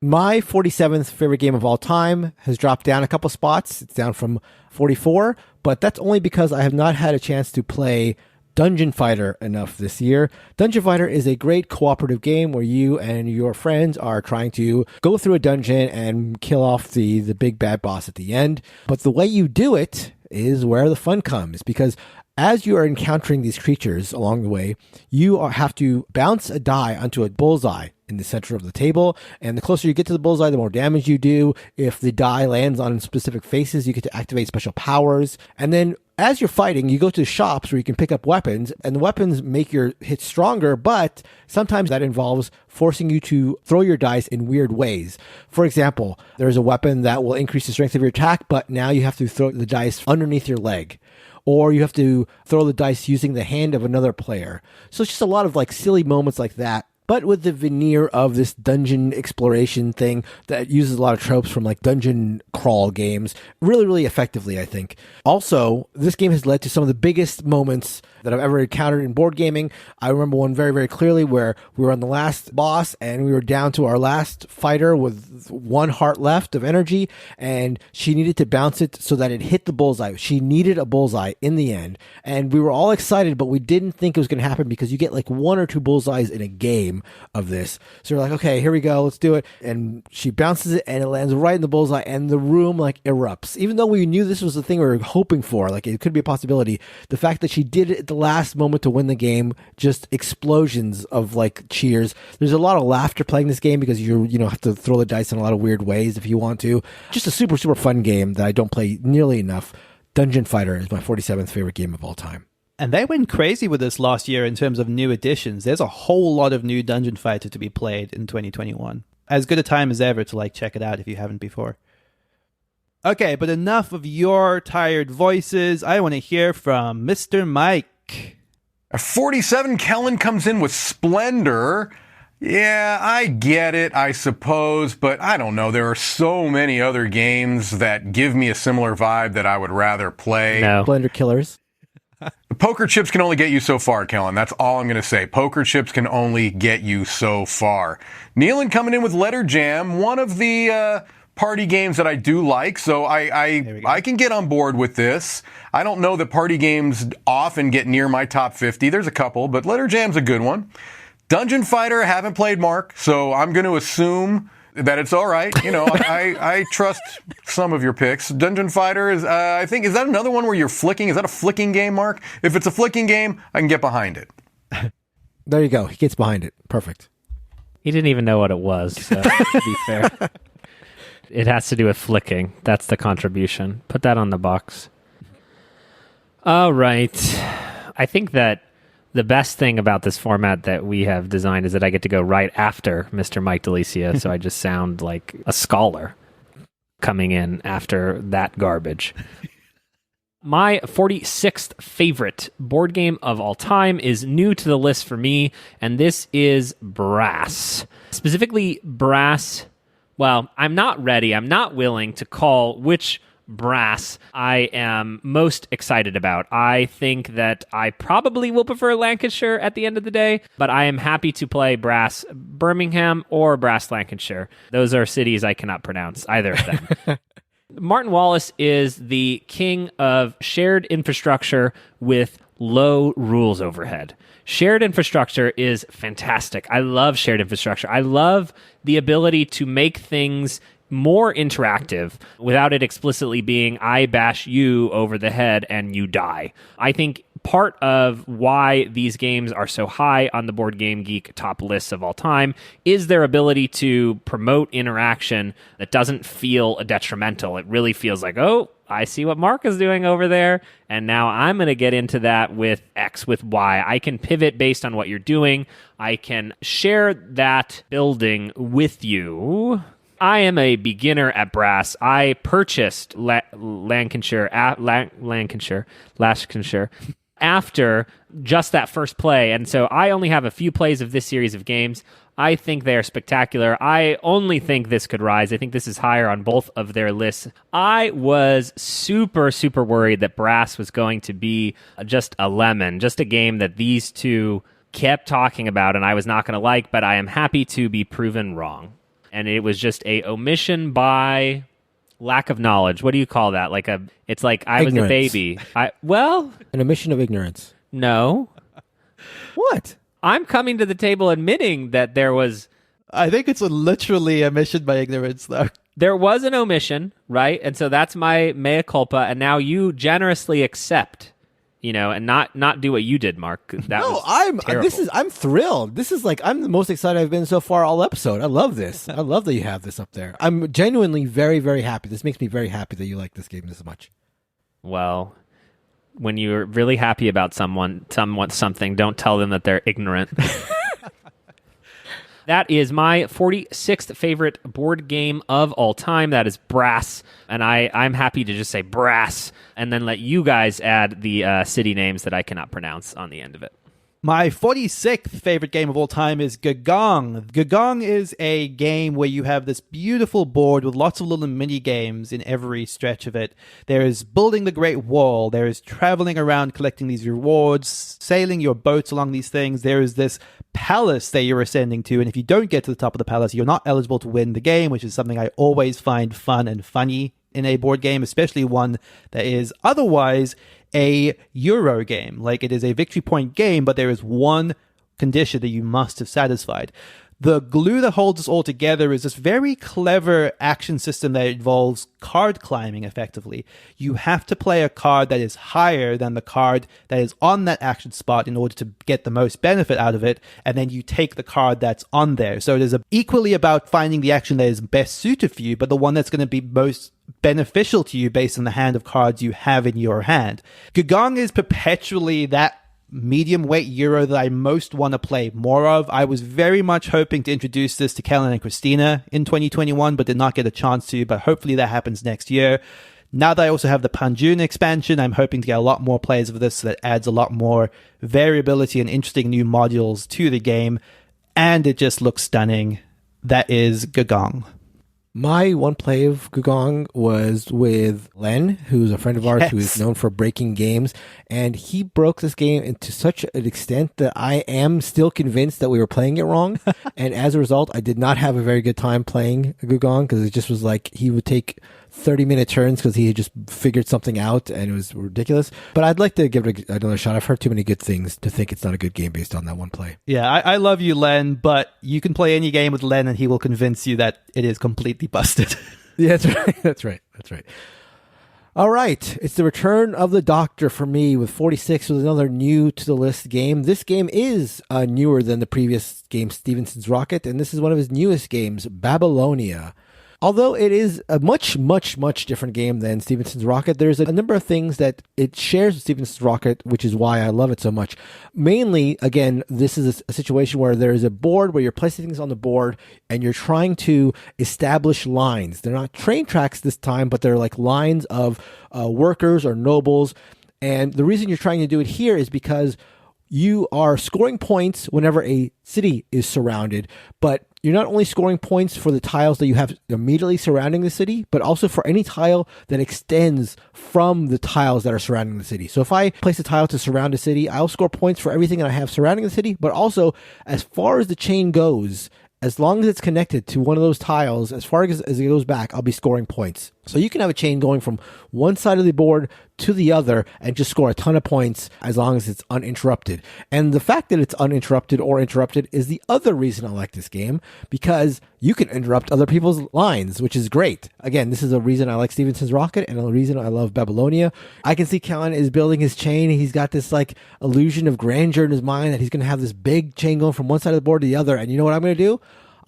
My 47th favorite game of all time has dropped down a couple spots. It's down from 44, but that's only because I have not had a chance to play Dungeon Fighter enough this year. Dungeon Fighter is a great cooperative game where you and your friends are trying to go through a dungeon and kill off the big bad boss at the end. But the way you do it is where the fun comes, because as you are encountering these creatures along the way, you have to bounce a die onto a bullseye in the center of the table, and the closer you get to the bullseye, the more damage you do. If the die lands on specific faces, you get to activate special powers. And then as you're fighting, you go to shops where you can pick up weapons, and the weapons make your hits stronger, but sometimes that involves forcing you to throw your dice in weird ways. For example, there's a weapon that will increase the strength of your attack, but now you have to throw the dice underneath your leg. Or you have to throw the dice using the hand of another player. So it's just a lot of like silly moments like that, but with the veneer of this dungeon exploration thing that uses a lot of tropes from like dungeon crawl games really, really effectively, I think. Also, this game has led to some of the biggest moments that I've ever encountered in board gaming. I remember one very, very clearly where we were on the last boss and we were down to our last fighter with 1 heart left of energy, and she needed to bounce it so that it hit the bullseye. She needed a bullseye in the end, and we were all excited, but we didn't think it was going to happen because you get like 1 or 2 bullseyes in a game of this. So we're like, okay, here we go, let's do it. And she bounces it and it lands right in the bullseye, and the room like erupts. Even though we knew this was the thing we were hoping for, like it could be a possibility, the fact that she did it at the last moment to win the game, just explosions of like cheers. There's a lot of laughter playing this game because you have to throw the dice in a lot of weird ways if you want to. Just a super, super fun game that I don't play nearly enough. Dungeon Fighter is my 47th favorite game of all time. And they went crazy with this last year in terms of new additions. There's a whole lot of new Dungeon Fighter to be played in 2021. As good a time as ever to like check it out if you haven't before. Okay, but enough of your tired voices. I want to hear from Mr. Mike. At 47, Kellen comes in with Splendor. Yeah, I get it, I suppose, but I don't know. There are so many other games that give me a similar vibe that I would rather play. No. Splendor Killers. The poker chips can only get you so far, Kellen. That's all I'm going to say. Poker chips can only get you so far. Neilan coming in with Letter Jam, one of the party games that I do like, so I can get on board with this. I don't know that party games often get near my top 50. There's a couple, but Letter Jam's a good one. Dungeon Fighter, haven't played, Mark, so I'm going to assume that it's all right. You know, I trust some of your picks. Dungeon Fighter is, I think, is that another one where you're flicking? Is that a flicking game, Mark? If it's a flicking game, I can get behind it. There you go. He gets behind it. Perfect. He didn't even know what it was, so to be fair. It has to do with flicking. That's the contribution. Put that on the box. All right. I think that The best thing about this format that we have designed is that I get to go right after Mr. Mike Dilisio, so I just sound like a scholar coming in after that garbage. My 46th favorite board game of all time is new to the list for me, and this is Brass. Specifically, Brass. Well, I'm not ready. I'm not willing to call which Brass I am most excited about. I think that I probably will prefer Lancashire at the end of the day, but I am happy to play Brass Birmingham or Brass Lancashire. Those are cities I cannot pronounce, either of them. Martin Wallace is the king of shared infrastructure with low rules overhead. Shared infrastructure is fantastic. I love shared infrastructure. I love the ability to make things more interactive without it explicitly being I bash you over the head and you die. I think part of why these games are so high on the Board Game Geek top lists of all time is their ability to promote interaction that doesn't feel detrimental. It really feels like, oh, I see what Mark is doing over there, and now I'm going to get into that with X, with Y. I can pivot based on what you're doing. I can share that building with you. I am a beginner at Brass. I purchased Lancashire after just that first play, and so I only have a few plays of this series of games. I think they are spectacular. I only think this could rise. I think this is higher on both of their lists. I was super, super worried that Brass was going to be just a lemon, just a game that these two kept talking about and I was not going to like, but I am happy to be proven wrong. And it was just a omission by lack of knowledge. What do you call that? It's like I Ignorance. was a baby. An omission of ignorance. No. What? I'm coming to the table admitting that there was... I think it's literally a mission by ignorance, though. There was an omission, right? And so that's my mea culpa, and now you generously accept, and not do what you did, Mark. I'm thrilled. This is I'm the most excited I've been so far all episode. I love this. I love that you have this up there. I'm genuinely very, very happy. This makes me very happy that you like this game this much. Well, when you're really happy about something, don't tell them that they're ignorant. That is my 46th favorite board game of all time. That is Brass. And I'm happy to just say Brass and then let you guys add the city names that I cannot pronounce on the end of it. My 46th favorite game of all time is Gùgōng. Gùgōng is a game where you have this beautiful board with lots of little mini games in every stretch of it. There is building the Great Wall. There is traveling around collecting these rewards, sailing your boats along these things. There is this palace that you're ascending to, and if you don't get to the top of the palace, you're not eligible to win the game, which is something I always find fun and funny in a board game, especially one that is otherwise a Euro game. It is a victory point game, but there is one condition that you must have satisfied. The glue that holds us all together is this very clever action system that involves card climbing, effectively. You have to play a card that is higher than the card that is on that action spot in order to get the most benefit out of it, and then you take the card that's on there. So it is equally about finding the action that is best suited for you, but the one that's going to be most beneficial to you based on the hand of cards you have in your hand. Gùgōng is perpetually that medium weight Euro that I most want to play more of. I was very much hoping to introduce this to Kellen and Christina in 2021, but did not get a chance to, but hopefully that happens next year. Now that I also have the Panjun expansion, I'm hoping to get a lot more plays of this, so that adds a lot more variability and interesting new modules to the game, and it just looks stunning. That is Gùgōng. My one play of Gùgōng was with Len, who's a friend of ours who is known for breaking games, and he broke this game into such an extent that I am still convinced that we were playing it wrong. And as a result, I did not have a very good time playing Gùgōng, because it just was he would take 30-minute turns because he had just figured something out, and it was ridiculous. But I'd like to give it another shot. I've heard too many good things to think it's not a good game based on that one play. Yeah, I love you, Len, but you can play any game with Len and he will convince you that it is completely busted. Yeah, that's right. That's right. All right. It's the return of the Doctor for me with 46 with another new to the list game. This game is newer than the previous game, Stephenson's Rocket, and this is one of his newest games, Babylonia. Although it is a much, much, much different game than Stephenson's Rocket, there's a number of things that it shares with Stephenson's Rocket, which is why I love it so much. Mainly, again, this is a situation where there is a board where you're placing things on the board and you're trying to establish lines. They're not train tracks this time, but they're like lines of workers or nobles. And the reason you're trying to do it here is because you are scoring points whenever a city is surrounded, but you're not only scoring points for the tiles that you have immediately surrounding the city, but also for any tile that extends from the tiles that are surrounding the city. So if I place a tile to surround a city, I'll score points for everything that I have surrounding the city, but also as far as the chain goes, as long as it's connected to one of those tiles, as far as it goes back, I'll be scoring points. So you can have a chain going from one side of the board to the other and just score a ton of points as long as it's uninterrupted. And the fact that it's uninterrupted or interrupted is the other reason I like this game, because you can interrupt other people's lines, which is great. Again, this is a reason I like Stephenson's Rocket and a reason I love Babylonia. I can see Kellen is building his chain. He's got this like illusion of grandeur in his mind that he's going to have this big chain going from one side of the board to the other. And you know what I'm going to do?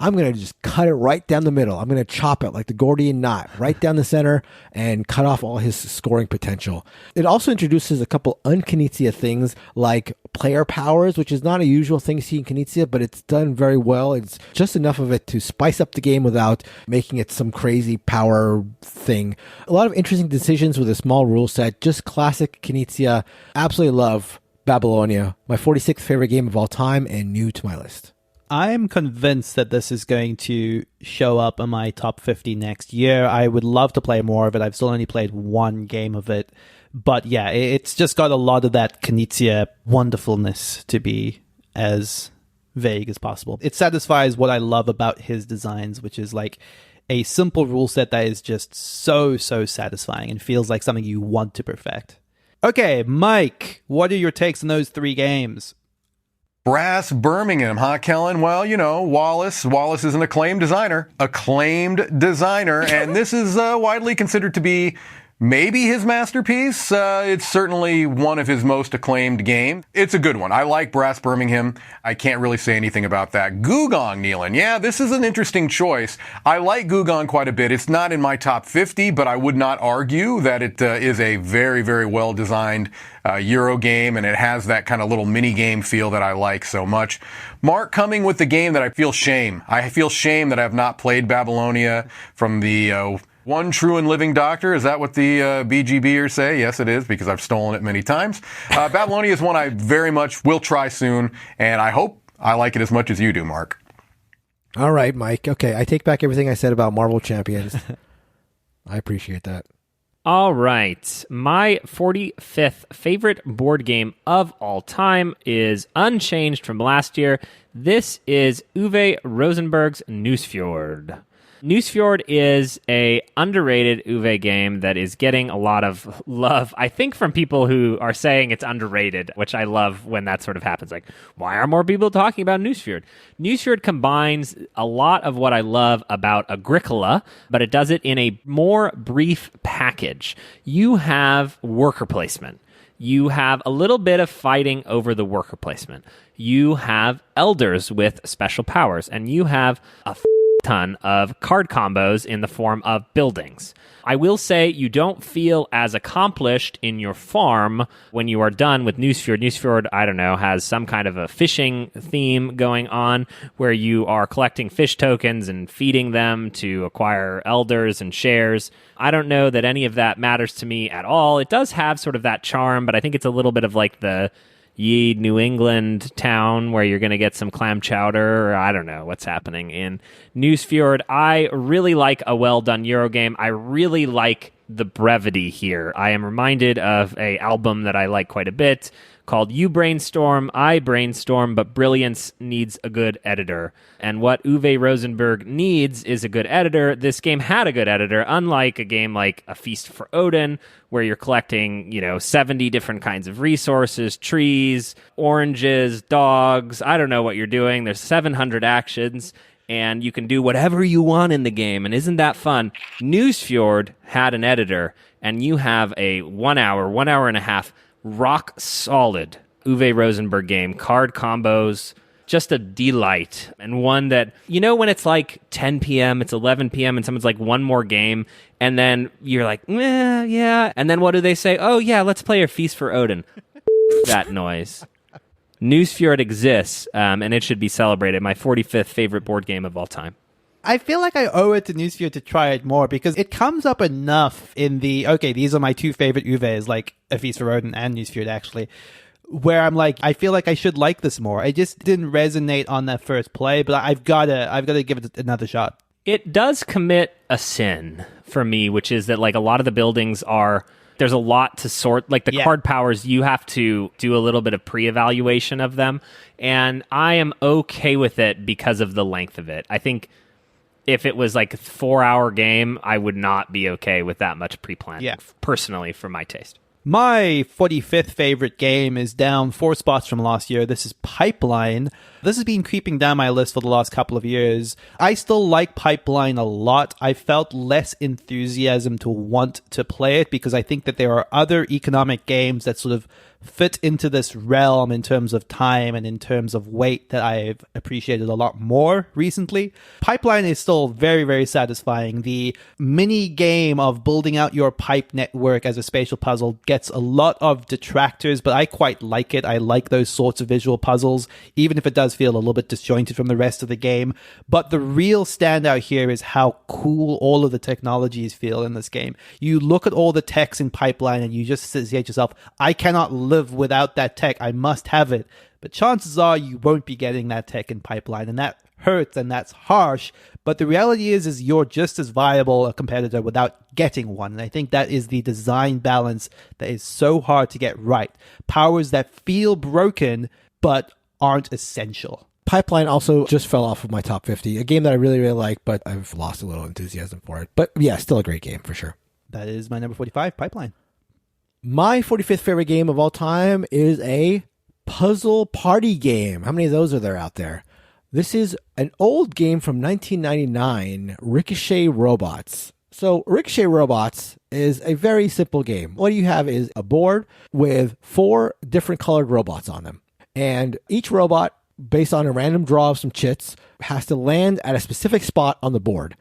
I'm going to just cut it right down the middle. I'm going to chop it like the Gordian knot right down the center and cut off all his scoring potential. It also introduces a couple un-Knizia things like player powers, which is not a usual thing to see in Knizia, but it's done very well. It's just enough of it to spice up the game without making it some crazy power thing. A lot of interesting decisions with a small rule set. Just classic Knizia. Absolutely love Babylonia. My 46th favorite game of all time and new to my list. I'm convinced that this is going to show up in my top 50 next year. I would love to play more of it. I've still only played one game of it. But yeah, it's just got a lot of that Knizia wonderfulness to be as vague as possible. It satisfies what I love about his designs, which is like a simple rule set that is just so satisfying and feels like something you want to perfect. Okay, Mike, what are your takes on those three games? Brass Birmingham, huh, Kellen? Well, you know, Wallace is an acclaimed designer, and this is widely considered to be maybe his masterpiece. It's certainly one of his most acclaimed games. It's a good one. I like Brass Birmingham. I can't really say anything about that. Gùgōng, Neilan. Yeah, this is an interesting choice. I like Gùgōng quite a bit. It's not in my top 50, but I would not argue that it is a very, very well-designed Euro game, and it has that kind of little mini-game feel that I like so much. Mark coming with the game that I feel shame. I feel shame that I have not played Babylonia from the One True and Living Doctor. Is that what the BGBers say? Yes, it is, because I've stolen it many times. Babylonia is one I very much will try soon, and I hope I like it as much as you do, Mark. All right, Mike. Okay, I take back everything I said about Marvel Champions. I appreciate that. All right. My 45th favorite board game of all time is unchanged from last year. This is Uwe Rosenberg's Nusfjord. Nusfjord is a underrated Uwe game that is getting a lot of love, I think, from people who are saying it's underrated, which I love when that sort of happens. Like, why are more people talking about Nusfjord? Nusfjord combines a lot of what I love about Agricola, but it does it in a more brief package. You have worker placement. You have a little bit of fighting over the worker placement. You have elders with special powers, and you have a ton of card combos in the form of buildings. I will say you don't feel as accomplished in your farm when you are done with Nusfjord. Nusfjord, I don't know, has some kind of a fishing theme going on where you are collecting fish tokens and feeding them to acquire elders and shares. I don't know that any of that matters to me at all. It does have sort of that charm, but I think it's a little bit of like the ye New England town where you're going to get some clam chowder, or I don't know what's happening in Nusfjord. I really like a well-done Euro game. I really like the brevity here. I am reminded of an album that I like quite a bit called You Brainstorm, I Brainstorm, but brilliance needs a good editor. And what Uwe Rosenberg needs is a good editor. This game had a good editor, unlike a game like A Feast for Odin, where you're collecting, 70 different kinds of resources, trees, oranges, dogs. I don't know what you're doing. There's 700 actions, and you can do whatever you want in the game. And isn't that fun? Nusfjord had an editor, and you have a 1 hour and a half rock solid Uwe Rosenberg game, card combos, just a delight, and one that, when it's like 10 p.m., it's 11 p.m., and someone's like, one more game, and then you're like, yeah, and then what do they say? Oh, yeah, let's play a Feast for Odin. That noise. Nusfjord exists, and it should be celebrated. My 45th favorite board game of all time. I feel like I owe it to Nusfjord to try it more because it comes up enough in these are my two favorite Uves, like A Feast for Odin and Nusfjord, actually, where I'm like, I feel like I should like this more. I just didn't resonate on that first play, but I've got to give it another shot. It does commit a sin for me, which is that like a lot of the buildings there's a lot to sort. Like the card powers, you have to do a little bit of pre-evaluation of them, and I am okay with it because of the length of it. I think if it was like a 4-hour game, I would not be okay with that much pre-planning, personally, for my taste. My 45th favorite game is down 4 spots from last year. This is Pipeline. This has been creeping down my list for the last couple of years. I still like Pipeline a lot. I felt less enthusiasm to want to play it because I think that there are other economic games that sort of fit into this realm in terms of time and in terms of weight that I've appreciated a lot more recently. Pipeline is still very, very satisfying. The mini game of building out your pipe network as a spatial puzzle gets a lot of detractors, but I quite like it. I like those sorts of visual puzzles, even if it does feel a little bit disjointed from the rest of the game. But the real standout here is how cool all of the technologies feel in this game. You look at all the techs in Pipeline and you just say to yourself, I cannot live without that tech. I must have it. But chances are you won't be getting that tech in Pipeline, and that hurts and that's harsh. But the reality is you're just as viable a competitor without getting one. And I think that is the design balance that is so hard to get right. Powers that feel broken but aren't essential. Pipeline also just fell off of my top 50. A game that I really, really like, but I've lost a little enthusiasm for it. But yeah, still a great game for sure. That is my number 45, Pipeline. My 45th favorite game of all time is a puzzle party game. How many of those are there out there? This is an old game from 1999, Ricochet Robots. So Ricochet Robots is a very simple game. What you have is a board with 4 different colored robots on them. And each robot, based on a random draw of some chits, has to land at a specific spot on the board.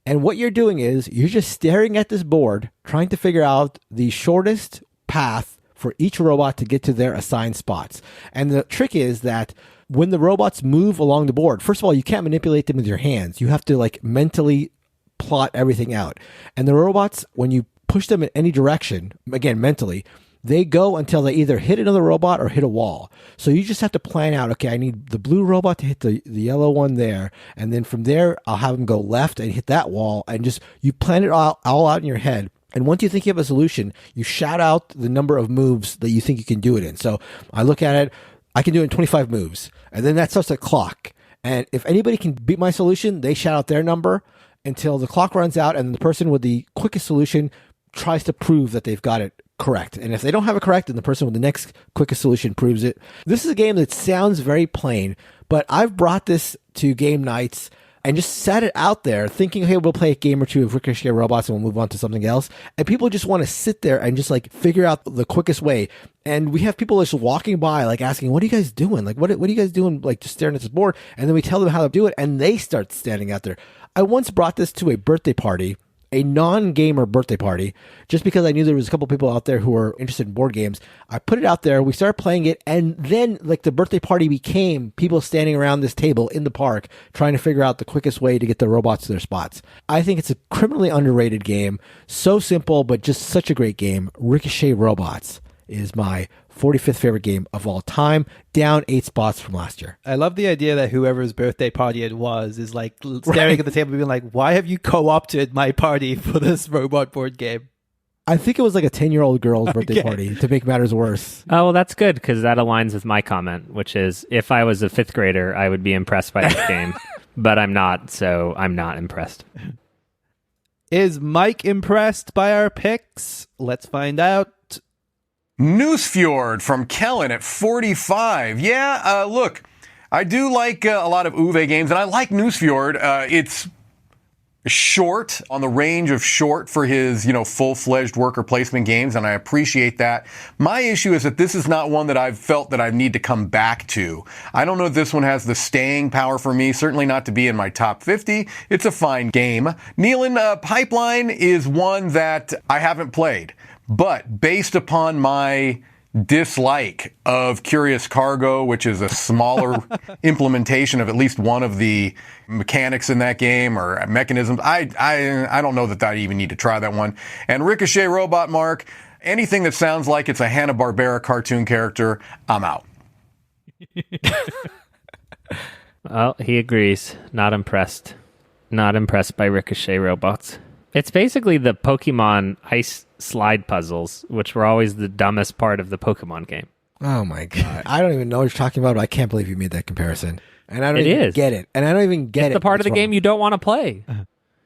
And what you're doing is you're just staring at this board, trying to figure out the shortest path for each robot to get to their assigned spots. And the trick is that when the robots move along the board, first of all, you can't manipulate them with your hands. You have to like mentally plot everything out. And the robots, when you push them in any direction, again, mentally, they go until they either hit another robot or hit a wall. So you just have to plan out, okay, I need the blue robot to hit the yellow one there. And then from there, I'll have them go left and hit that wall. And just, you plan it all out in your head. And once you think you have a solution, you shout out the number of moves that you think you can do it in. So I look at it, I can do it in 25 moves. And then that starts a clock. And if anybody can beat my solution, they shout out their number until the clock runs out. And the person with the quickest solution tries to prove that they've got it correct. And if they don't have it correct, then the person with the next quickest solution proves it. This is a game that sounds very plain, but I've brought this to game nights and just sat it out there thinking, hey, we'll play a game or two of Ricochet Robots and we'll move on to something else. And people just want to sit there and just like figure out the quickest way. And we have people just walking by, like asking, what are you guys doing? Like, what are you guys doing? Like just staring at this board. And then we tell them how to do it and they start standing out there. I once brought this to a birthday party, a non-gamer birthday party, just because I knew there was a couple people out there who were interested in board games. I put it out there, we started playing it, and then like the birthday party became people standing around this table in the park trying to figure out the quickest way to get the robots to their spots. I think it's a criminally underrated game. So simple, but just such a great game. Ricochet Robots is my 45th favorite game of all time, down 8 spots from last year. I love the idea that whoever's birthday party it was is like staring at the table being like, why have you co-opted my party for this robot board game? I think it was like a 10-year-old girl's birthday party, to make matters worse. Oh, well, that's good, because that aligns with my comment, which is, if I was a 5th grader, I would be impressed by this game. But I'm not, so I'm not impressed. Is Mike impressed by our picks? Let's find out. Nusfjord from Kellen at 45. Yeah, look, I do like a lot of Uwe games, and I like Nusfjord. It's short, on the range of short for his, full-fledged worker placement games, and I appreciate that. My issue is that this is not one that I've felt that I need to come back to. I don't know if this one has the staying power for me, certainly not to be in my top 50. It's a fine game. Neilan, Pipeline is one that I haven't played, but based upon my dislike of Curious Cargo, which is a smaller implementation of at least one of the mechanics in that game or mechanisms, I don't know that I even need to try that one. And Ricochet Robot Mark, anything that sounds like it's a Hanna-Barbera cartoon character, I'm out. Well, he agrees. Not impressed. Not impressed by Ricochet robots. It's basically the Pokemon ice slide puzzles, which were always the dumbest part of the Pokemon game. Oh my God. I don't even know what you're talking about, but I can't believe you made that comparison. And I don't even get it. And I don't even get it. It's the part of the game you don't want to play.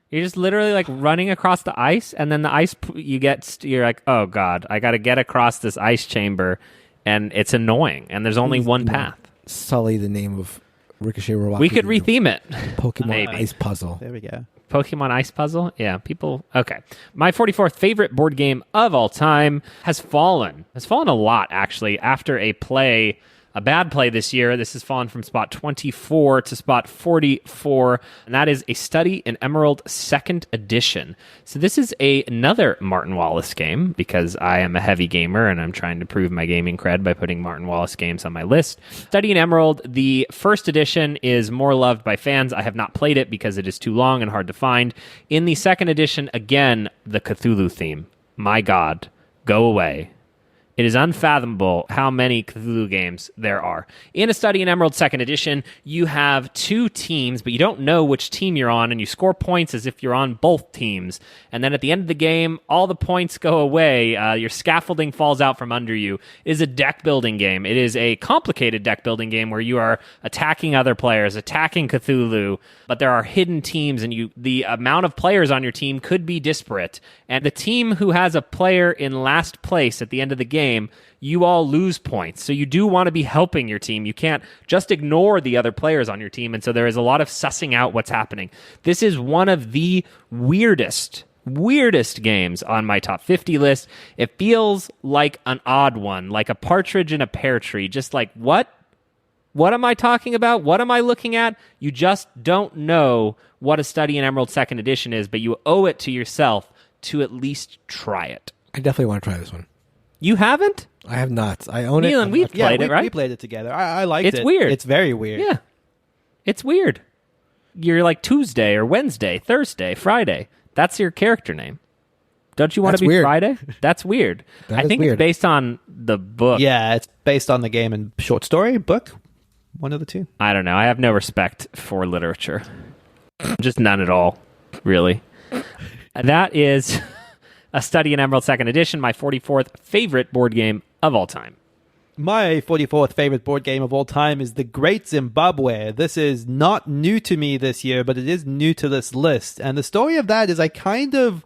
You're just literally like running across the ice, and then the ice you're like, oh God, I got to get across this ice chamber, and it's annoying, and there's only one path. Sully the name of Ricochet Robot. We could retheme it. Pokemon Ice Puzzle. There we go. Pokemon Ice Puzzle? Yeah, people... Okay. My 44th favorite board game of all time has fallen. Has fallen a lot, actually, after a bad play this year. This has fallen from spot 24 to spot 44, and that is A Study in Emerald 2nd Edition. So this is another Martin Wallace game, because I am a heavy gamer, and I'm trying to prove my gaming cred by putting Martin Wallace games on my list. Study in Emerald, the 1st edition, is more loved by fans. I have not played it because it is too long and hard to find. In the 2nd edition, again, the Cthulhu theme. My God, go away. It is unfathomable how many Cthulhu games there are. In A Study in Emerald 2nd Edition, you have 2 teams, but you don't know which team you're on, and you score points as if you're on both teams. And then at the end of the game, all the points go away. Your scaffolding falls out from under you. It is a deck-building game. It is a complicated deck-building game where you are attacking other players, attacking Cthulhu, but there are hidden teams, and the amount of players on your team could be disparate. And the team who has a player in last place at the end of the game, you all lose points. So you do want to be helping your team. You can't just ignore the other players on your team. And so there is a lot of sussing out what's happening. This is one of the weirdest games on my top 50 list. It feels like an odd one, like a partridge in a pear tree. Just like, what? What am I talking about? What am I looking at? You just don't know what A Study in Emerald 2nd Edition is, but you owe it to yourself to at least try it. I definitely want to try this one. You haven't? I have not. I own Neilan, it. we've played it, right? We played it together. I liked it. It's weird. It's very weird. Yeah. It's weird. You're like Tuesday or Wednesday, Thursday, Friday. That's your character name. Don't you want to be weird. Friday? That's weird. I think it's based on the book. Yeah, it's based on the game and short story, book. One of the two. I don't know. I have no respect for literature. Just none at all, really. That is A Study in Emerald 2nd Edition, my 44th favorite board game of all time. My 44th favorite board game of all time is The Great Zimbabwe. This is not new to me this year, but it is new to this list. And the story of that is I kind of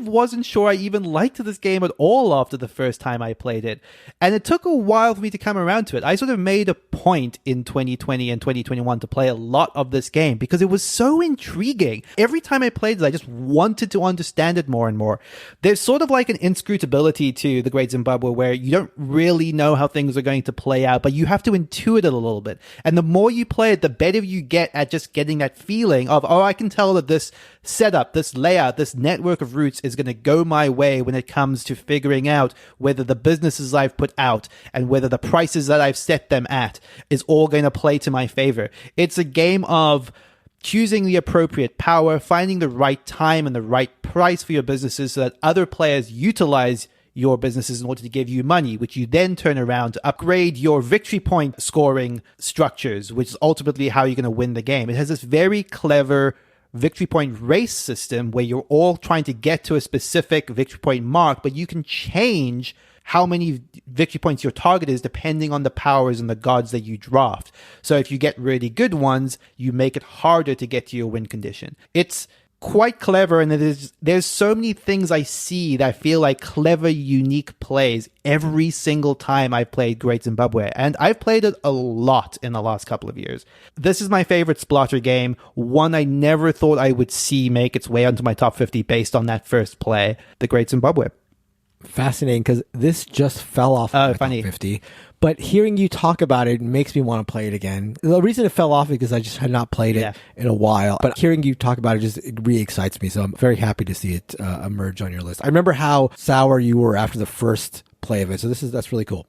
wasn't sure I even liked this game at all after the first time I played it. And it took a while for me to come around to it. I sort of made a point in 2020 and 2021 to play a lot of this game because it was so intriguing. Every time I played it, I just wanted to understand it more and more. There's sort of like an inscrutability to The Great Zimbabwe where you don't really know how things are going to play out, but you have to intuit it a little bit. And the more you play it, the better you get at just getting that feeling of, oh, I can tell that this setup, this layout, this network of routes is going to go my way when it comes to figuring out whether the businesses I've put out and whether the prices that I've set them at is all going to play to my favor. It's a game of choosing the appropriate power, finding the right time and the right price for your businesses so that other players utilize your businesses in order to give you money, which you then turn around to upgrade your victory point scoring structures, which is ultimately how you're going to win the game. It has this very clever victory point race system where you're all trying to get to a specific victory point mark, but you can change how many victory points your target is depending on the powers and the gods that you draft. So if you get really good ones, you make it harder to get to your win condition. It's quite clever, and there's so many things I see that I feel like clever, unique plays every single time I've played Great Zimbabwe, and I've played it a lot in the last couple of years. This is my favorite Splendor game, one I never thought I would see make its way onto my top 50 based on that first play, the Great Zimbabwe. Fascinating, because this just fell off my top 50. But hearing you talk about it makes me want to play it again. The reason it fell off is because I just had not played it in a while. But hearing you talk about it it really excites me. So I'm very happy to see it emerge on your list. I remember how sour you were after the first play of it. So that's really cool.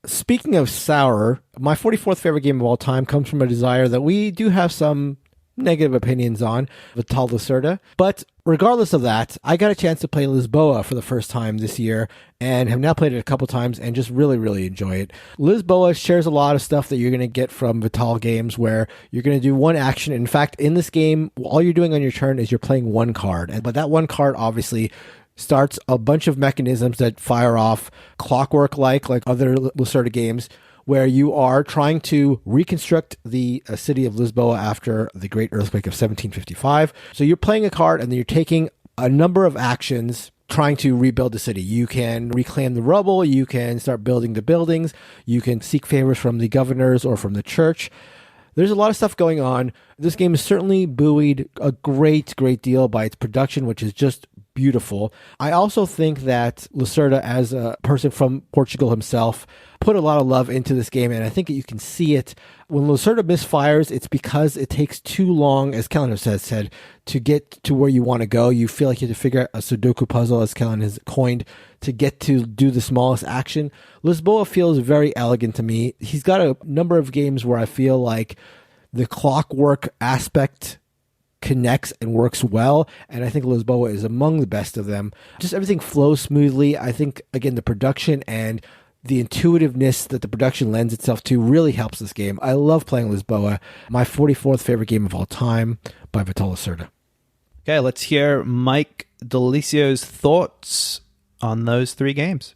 Speaking of sour, my 44th favorite game of all time comes from a desire that we do have some negative opinions on, Vital. But regardless of that, I got a chance to play Lisboa for the first time this year and have now played it a couple times and just really, really enjoy it. Lisboa shares a lot of stuff that you're going to get from Vital games where you're going to do one action. In fact, in this game, all you're doing on your turn is you're playing one card. But that one card obviously starts a bunch of mechanisms that fire off clockwork like other Lacerda games, where you are trying to reconstruct the city of Lisboa after the Great Earthquake of 1755. So you're playing a card and then you're taking a number of actions trying to rebuild the city. You can reclaim the rubble, you can start building the buildings, you can seek favors from the governors or from the church. There's a lot of stuff going on. This game is certainly buoyed a great deal by its production, which is just beautiful. I also think that Lacerda, as a person from Portugal himself, put a lot of love into this game, and I think that you can see it. When Lacerda misfires, it's because it takes too long, as Kellen has said, to get to where you want to go. You feel like you have to figure out a Sudoku puzzle, as Kellen has coined, to get to do the smallest action. Lisboa feels very elegant to me. He's got a number of games where I feel like the clockwork aspect connects and works well, and I think Lisboa is among the best of them. Just everything flows smoothly. I think, again, the production and the intuitiveness that the production lends itself to really helps this game. I love playing Lisboa. My 44th favorite game of all time by Vital Lacerda. Okay, let's hear Mike Dilisio's thoughts on those three games.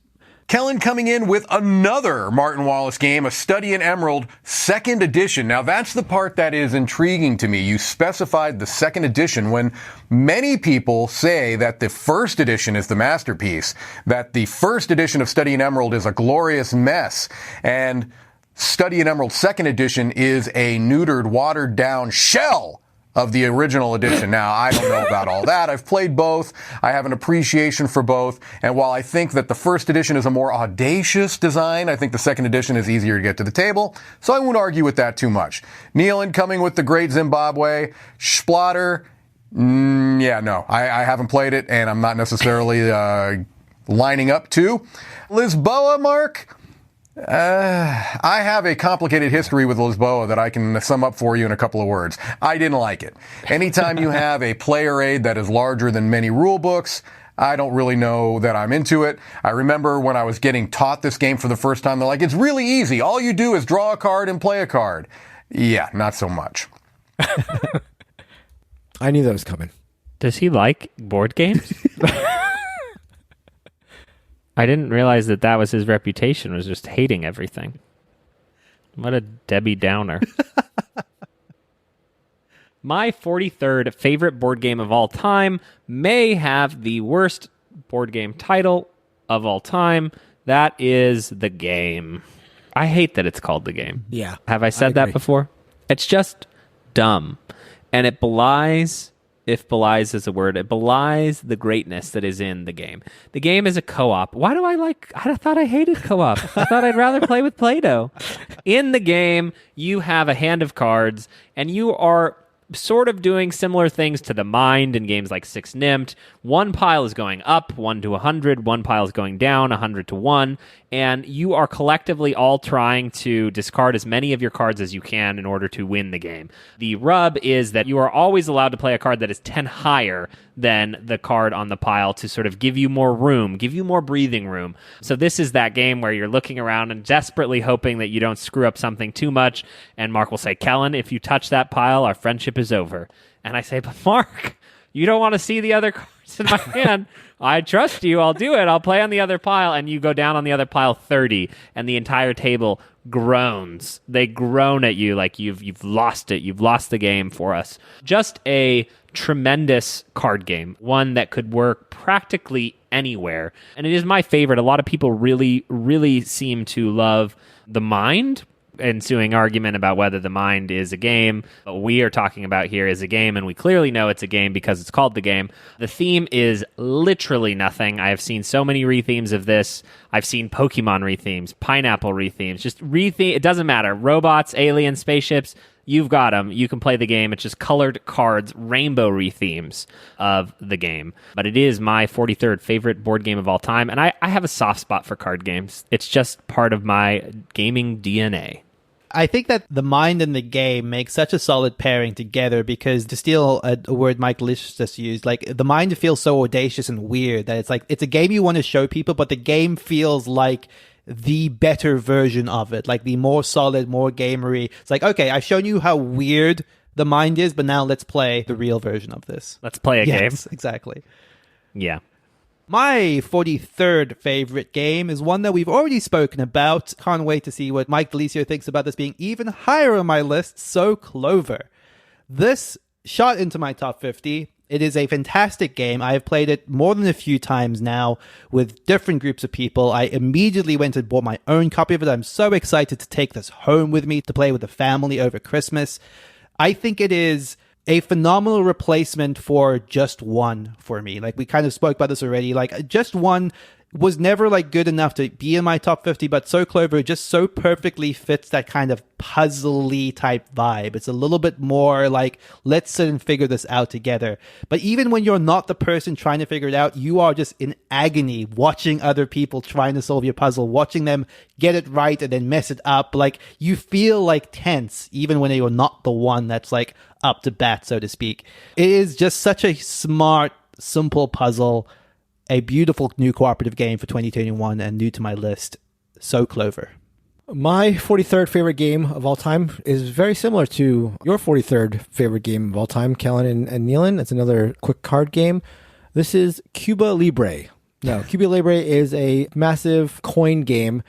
Kellen coming in with another Martin Wallace game, A Study in Emerald, second edition. Now that's the part that is intriguing to me. You specified the second edition when many people say that the first edition is the masterpiece, that the first edition of Study in Emerald is a glorious mess, and Study in Emerald second edition is a neutered, watered down shell of the original edition. Now, I don't know about all that. I've played both. I have an appreciation for both. And while I think that the first edition is a more audacious design, I think the second edition is easier to get to the table. So I won't argue with that too much. Neilan coming with the Great Zimbabwe. Splendor. I haven't played it, and I'm not necessarily lining up to. Lisboa, Mark? I have a complicated history with Lisboa that I can sum up for you in a couple of words. I didn't like it. Anytime you have a player aid that is larger than many rule books, I don't really know that I'm into it. I remember when I was getting taught this game for the first time, they're like, it's really easy. All you do is draw a card and play a card. Yeah, not so much. I knew that was coming. Does he like board games? I didn't realize that was his reputation, was just hating everything. What a Debbie Downer. My 43rd favorite board game of all time may have the worst board game title of all time. That is The Game. I hate that it's called The Game. Yeah. Have I said that before? It's just dumb. And it belies... If belies is a word, it belies the greatness that is in the game. The game is a co-op. Why do I thought I hated co-op. I thought I'd rather play with Play-Doh. In the game, you have a hand of cards, and you are sort of doing similar things to the Mind in games like Six Nimmt. One pile is going up, 1 to 100. One pile is going down, 100 to 1. And you are collectively all trying to discard as many of your cards as you can in order to win the game. The rub is that you are always allowed to play a card that is 10 higher than the card on the pile to sort of give you more room, give you more breathing room. So this is that game where you're looking around and desperately hoping that you don't screw up something too much. And Mark will say, Kellen, if you touch that pile, our friendship is over. And I say, but Mark, you don't want to see the other cards cards in my hand. I trust you. I'll do it. I'll play on the other pile. And you go down on the other pile 30, and the entire table groans. They groan at you like you've lost it. You've lost the game for us. Just a tremendous card game, one that could work practically anywhere. And it is my favorite. A lot of people really, really seem to love The Mind. Ensuing argument about whether The Mind is a game. What we are talking about here is a game, and we clearly know it's a game because it's called The Game. The theme is literally nothing. I have seen so many rethemes of this. I've seen Pokemon rethemes, Pineapple rethemes, just retheme. It doesn't matter. Robots, aliens, spaceships, you've got them. You can play the game. It's just colored cards, rainbow rethemes of the game. But it is my 43rd favorite board game of all time, and I have a soft spot for card games. It's just part of my gaming DNA. I think that The Mind and the game make such a solid pairing together because, to steal a word Mike Lish just used, like, The Mind feels so audacious and weird that it's a game you want to show people, but the game feels like the better version of it, like the more solid, more gamery. It's like, okay, I've shown you how weird The Mind is, but now let's play the real version of this. Let's play a game. Yes, exactly. Yeah. My 43rd favorite game is one that we've already spoken about. Can't wait to see what Mike Dilisio thinks about this being even higher on my list. So Clover. This shot into my top 50. It is a fantastic game. I have played it more than a few times now with different groups of people. I immediately went and bought my own copy of it. I'm so excited to take this home with me to play with the family over Christmas. I think it is a phenomenal replacement for Just One for me. Like, we kind of spoke about this already. Like, Just One was never like good enough to be in my top 50, but So Clover just so perfectly fits that kind of puzzly type vibe. It's a little bit more like, let's sit and figure this out together. But even when you're not the person trying to figure it out, you are just in agony watching other people trying to solve your puzzle, watching them get it right and then mess it up. Like, you feel like tense even when you're not the one that's like up to bat, so to speak. It is just such a smart, simple puzzle. A beautiful new cooperative game for 2021 and new to my list, So Clover. My 43rd favorite game of all time is very similar to your 43rd favorite game of all time, Kellen and Neilan. It's another quick card game. This is Cuba Libre. No, Cuba Libre is a massive coin game.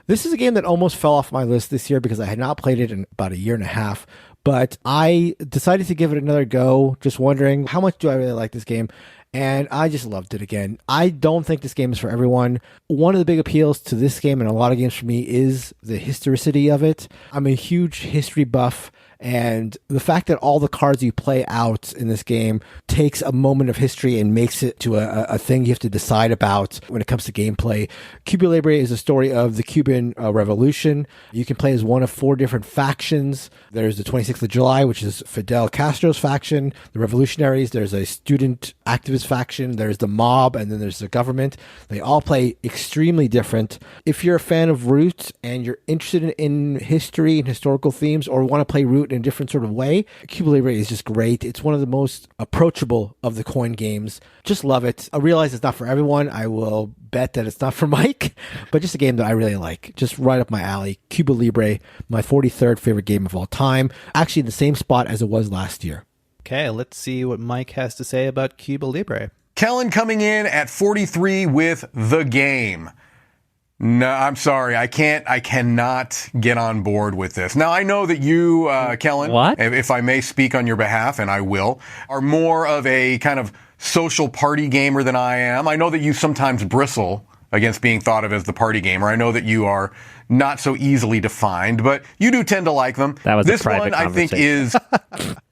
This is a game that almost fell off my list this year because I had not played it in about a year and a half. But I decided to give it another go, just wondering, how much do I really like this game? And I just loved it again. I don't think this game is for everyone. One of the big appeals to this game and a lot of games for me is the historicity of it. I'm a huge history buff, and the fact that all the cards you play out in this game takes a moment of history and makes it to a thing you have to decide about when it comes to gameplay. Cuba Libre is a story of the Cuban Revolution. You can play as one of 4 different factions. There's the 26th of July, which is Fidel Castro's faction, the revolutionaries. There's a student activist faction. There's the mob, and then there's the government. They all play extremely different. If you're a fan of Root and you're interested in history and historical themes, or want to play Root in a different sort of way, Cuba Libre is just great. It's one of the most approachable of the coin games. Just love it. I realize it's not for everyone. I will bet that it's not for Mike, but just a game that I really like. Just right up my alley. Cuba Libre, my 43rd favorite game of all time. Actually in the same spot as it was last year. Okay, let's see what Mike has to say about Cuba Libre. Kellen coming in at 43 with The Game. No, I'm sorry. I cannot get on board with this. Now, I know that you, Kellen, what? If I may speak on your behalf, and I will, are more of a kind of social party gamer than I am. I know that you sometimes bristle against being thought of as the party gamer. I know that you are not so easily defined, but you do tend to like them. That was this a private one, I think, is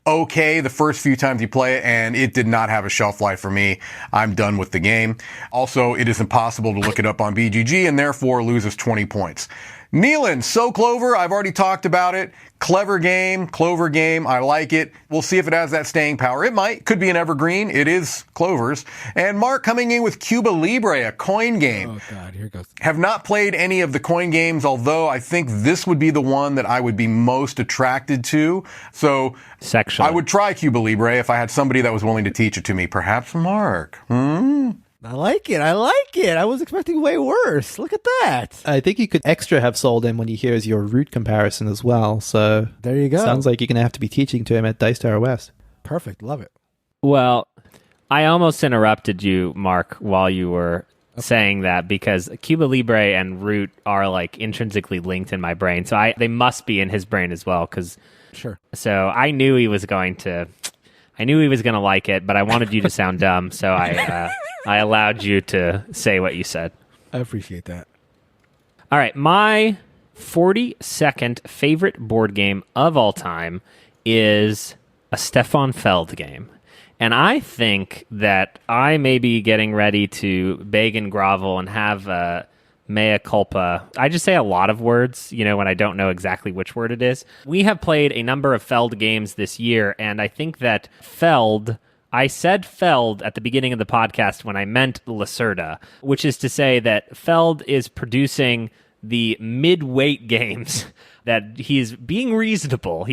okay the first few times you play it, and it did not have a shelf life for me. I'm done with the game. Also, it is impossible to look it up on BGG, and therefore loses 20 points. Neilan, So Clover, I've already talked about it. Clever game, Clover game, I like it. We'll see if it has that staying power. It might. Could be an evergreen. It is Clover's. And Mark coming in with Cuba Libre, a coin game. Oh, God, here it goes. Have not played any of the coin games, although I think this would be the one that I would be most attracted to. So Sexually. I would try Cuba Libre if I had somebody that was willing to teach it to me. Perhaps Mark. I like it. I was expecting way worse. Look at that. I think you could extra have sold him when he hears your Root comparison as well. So there you go. Sounds like you're going to have to be teaching to him at Dice Tower West. Perfect. Love it. Well, I almost interrupted you, Mark, while you were saying that, because Cuba Libre and Root are like intrinsically linked in my brain. So they must be in his brain as well. Sure. So I knew he was going to like it, but I wanted you to sound dumb. So I allowed you to say what you said. I appreciate that. All right. My 42nd favorite board game of all time is a Stefan Feld game. And I think that I may be getting ready to beg and grovel and have a mea culpa. I just say a lot of words, when I don't know exactly which word it is. We have played a number of Feld games this year, and I think that I said Feld at the beginning of the podcast when I meant Lacerda, which is to say that Feld is producing the mid-weight games that he's being reasonable.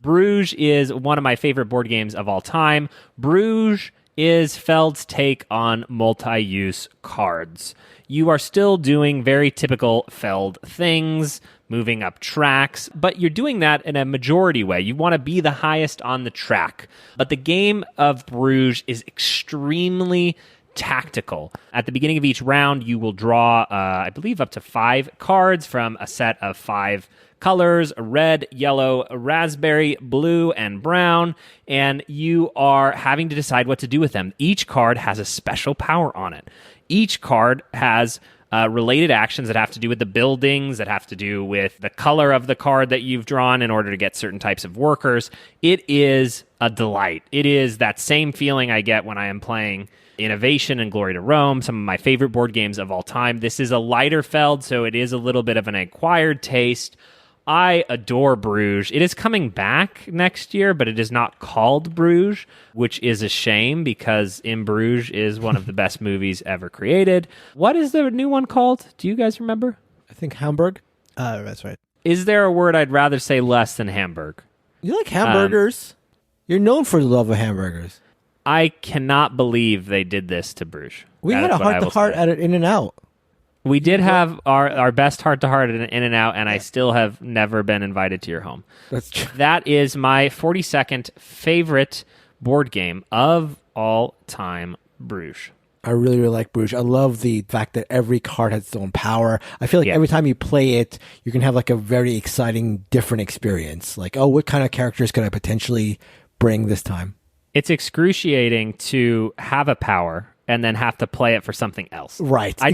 Bruges is one of my favorite board games of all time. Bruges is Feld's take on multi-use cards. You are still doing very typical Feld things, moving up tracks, but you're doing that in a majority way. You want to be the highest on the track. But the game of Bruges is extremely tactical. At the beginning of each round, you will draw, I believe, up to 5 cards from a set of 5 colors: red, yellow, raspberry, blue, and brown, and you are having to decide what to do with them. Each card has a special power on it. Each card has related actions that have to do with the buildings, that have to do with the color of the card that you've drawn in order to get certain types of workers. It is a delight. It is that same feeling I get when I am playing Innovation and Glory to Rome, some of my favorite board games of all time. This is a lighter Feld, so it is a little bit of an acquired taste. I adore Bruges. It is coming back next year, but it is not called Bruges, which is a shame because In Bruges is one of the best movies ever created. What is the new one called? Do you guys remember? I think Hamburg. That's right. Is there a word I'd rather say less than Hamburg? You like hamburgers? You're known for the love of hamburgers. I cannot believe they did this to Bruges. We had a heart-to-heart at an In-N-Out. We did have our best heart-to-heart at an In-N-Out, and I still have never been invited to your home. That's true. That is my 42nd favorite board game of all time, Bruges. I really, really like Bruges. I love the fact that every card has its own power. I feel like every time you play it, you can have like a very exciting, different experience. Like, oh, what kind of characters could I potentially bring this time? It's excruciating to have a power and then have to play it for something else. Right. I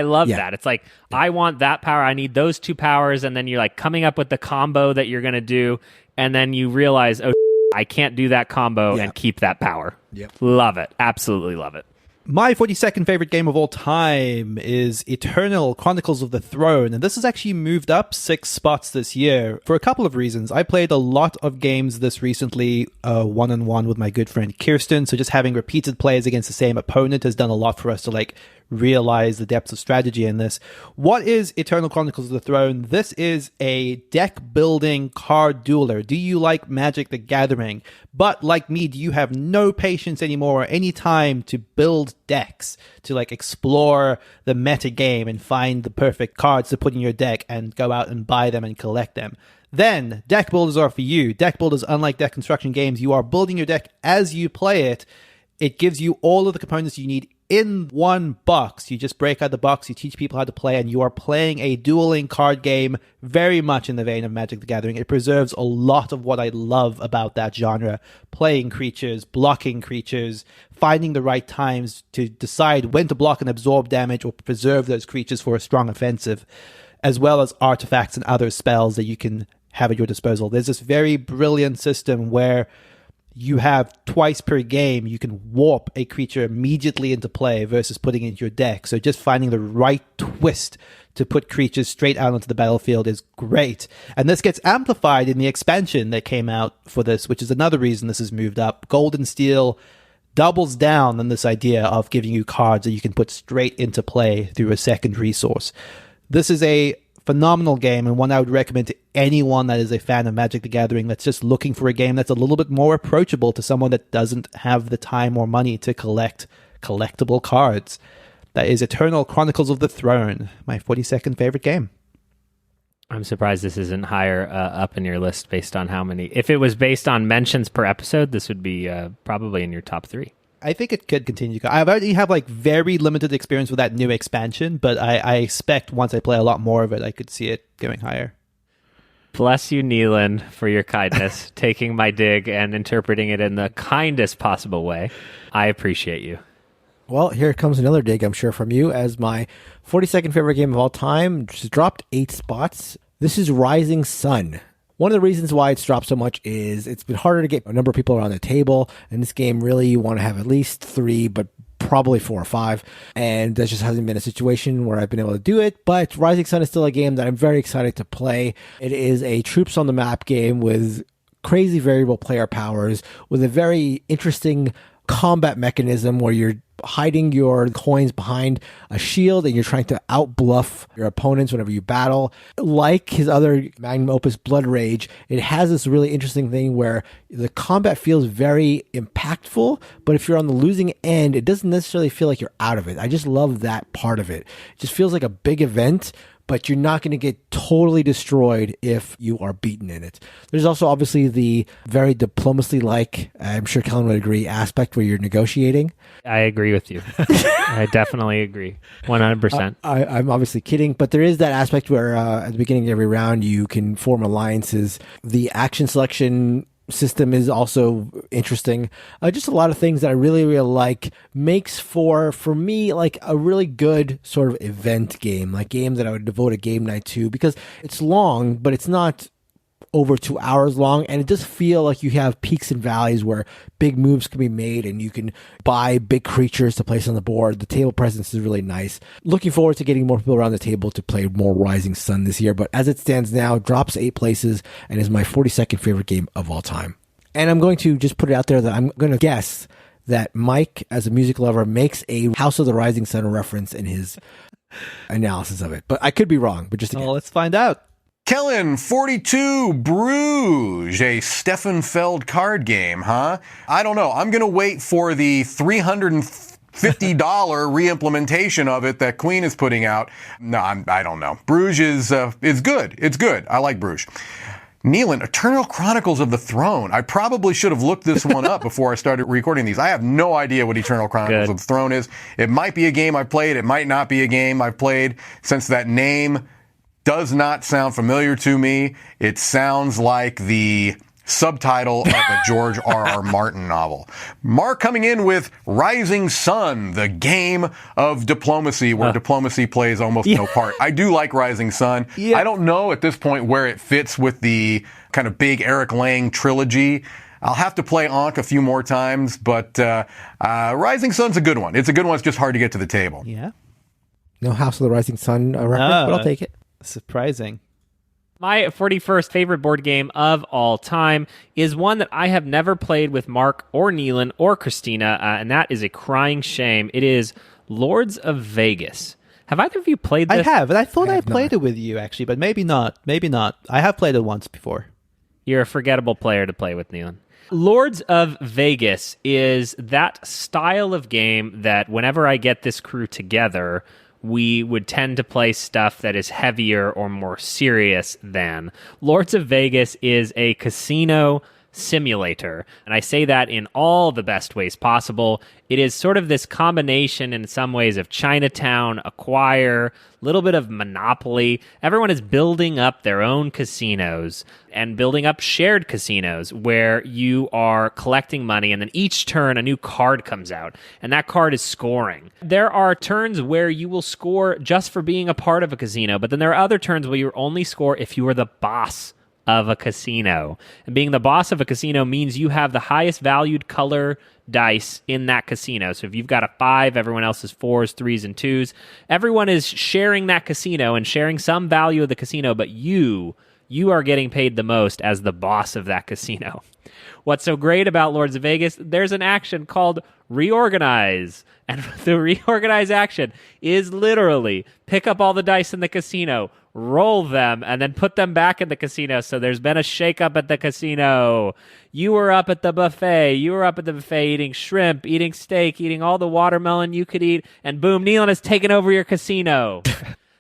love Yeah. that. It's like, I want that power. I need those 2 powers. And then you're like coming up with the combo that you're going to do. And then you realize, oh, I can't do that combo and keep that power. Yep. Love it. Absolutely love it. My 42nd favorite game of all time is Eternal Chronicles of the Throne, and this has actually moved up 6 spots this year for a couple of reasons. I played a lot of games this recently, one-on-one with my good friend Kirsten, so just having repeated plays against the same opponent has done a lot for us to realize the depths of strategy in this. What is Eternal Chronicles of the Throne? This is a deck-building card dueler. Do you like Magic the Gathering? But like me, do you have no patience anymore or any time to build decks, to explore the meta game and find the perfect cards to put in your deck and go out and buy them and collect them? Then deck builders are for you. Deck builders, unlike deck construction games, you are building your deck as you play it. It gives you all of the components you need in one box. You just break out the box, you teach people how to play, and you are playing a dueling card game very much in the vein of Magic the Gathering. It preserves a lot of what I love about that genre. Playing creatures, blocking creatures, finding the right times to decide when to block and absorb damage or preserve those creatures for a strong offensive, as well as artifacts and other spells that you can have at your disposal. There's this very brilliant system where you have twice per game, you can warp a creature immediately into play versus putting it into your deck. So just finding the right twist to put creatures straight out onto the battlefield is great. And this gets amplified in the expansion that came out for this, which is another reason this has moved up. Gold and Steel doubles down on this idea of giving you cards that you can put straight into play through a second resource. This is a phenomenal game, and one I would recommend to anyone that is a fan of Magic the Gathering that's just looking for a game that's a little bit more approachable to someone that doesn't have the time or money to collect collectible cards. That is Eternal Chronicles of the Throne, my 42nd favorite game. I'm surprised this isn't higher up in your list based on how many. If it was based on mentions per episode, this would be probably in your top 3. I think it could continue. I already have like very limited experience with that new expansion, but I expect once I play a lot more of it, I could see it going higher. Bless you, Neilan, for your kindness, taking my dig and interpreting it in the kindest possible way. I appreciate you. Well, here comes another dig, I'm sure, from you, as my 42nd favorite game of all time just dropped 8 spots. This is Rising Sun. One of the reasons why it's dropped so much is it's been harder to get a number of people around the table. In this game, really, you want to have at least 3, but probably 4 or 5. And that just hasn't been a situation where I've been able to do it. But Rising Sun is still a game that I'm very excited to play. It is a troops on the map game with crazy variable player powers, with a very interesting combat mechanism where you're hiding your coins behind a shield and you're trying to outbluff your opponents whenever you battle. Like his other magnum opus, Blood Rage, it has this really interesting thing where the combat feels very impactful, but if you're on the losing end, it doesn't necessarily feel like you're out of it. I just love that part of it. It just feels like a big event, but you're not going to get totally destroyed if you are beaten in it. There's also obviously the very diplomacy-like, I'm sure Kellen would agree, aspect where you're negotiating. I agree with you. I definitely agree. 100%. I'm obviously kidding, but there is that aspect where at the beginning of every round you can form alliances. The action selection system is also interesting. Just a lot of things that I really, really like. Makes for me, like a really good sort of event game, like game that I would devote a game night to, because it's long, but it's not over 2 hours long, and it does feel like you have peaks and valleys where big moves can be made and you can buy big creatures to place on the board. The table presence is really nice. Looking forward to getting more people around the table to play more Rising Sun this year, but as it stands now, drops 8 places and is my 42nd favorite game of all time. And I'm going to just put it out there that I'm going to guess that Mike, as a music lover, makes a House of the Rising Sun reference in his analysis of it, but I could be wrong, but just Well, let's find out. Kellen, 42, Bruges, a Stephenson card game, huh? I don't know. I'm going to wait for the $350 re-implementation of it that Queen is putting out. No, I don't know. Bruges is good. It's good. I like Bruges. Neilan, Eternal Chronicles of the Throne. I probably should have looked this one up before I started recording these. I have no idea what Eternal Chronicles of the Throne is. It might be a game I've played. It might not be a game I've played, since that name does not sound familiar to me. It sounds like the subtitle of a George R.R. Martin novel. Mark coming in with Rising Sun, the game of diplomacy, where diplomacy plays almost no part. I do like Rising Sun. I don't know at this point where it fits with the kind of big Eric Lang trilogy. I'll have to play Ankh a few more times, but Rising Sun's a good one. It's a good one. It's just hard to get to the table. Yeah. No House of the Rising Sun reference, but I'll take it. Surprising. My 41st favorite board game of all time is one that I have never played with Mark or Neilan or Christina, and that is a crying shame. It is Lords of Vegas. Have either of you played this? I have, and I thought I played it with you, actually, but maybe not. Maybe not. I have played it once before. You're a forgettable player to play with, Neilan. Lords of Vegas is that style of game that whenever I get this crew together, we would tend to play stuff that is heavier or more serious than. Lords of Vegas is a casino simulator, and I say that in all the best ways possible. It is sort of this combination in some ways of Chinatown, Acquire, a little bit of Monopoly. Everyone is building up their own casinos and building up shared casinos where you are collecting money, and then each turn a new card comes out, and that card is scoring. There are turns where you will score just for being a part of a casino, but then there are other turns where you only score if you are the boss of a casino. And being the boss of a casino means you have the highest valued color dice in that casino. So if you've got a 5, everyone else is 4s, 3s, and 2s. Everyone is sharing that casino and sharing some value of the casino, but you are getting paid the most as the boss of that casino. What's so great about Lords of Vegas, there's an action called Reorganize. And the Reorganize action is literally pick up all the dice in the casino, roll them, and then put them back in the casino. So there's been a shakeup at the casino. You were up at the buffet. You were up at the buffet eating shrimp, eating steak, eating all the watermelon you could eat, and boom, Neilan has taken over your casino.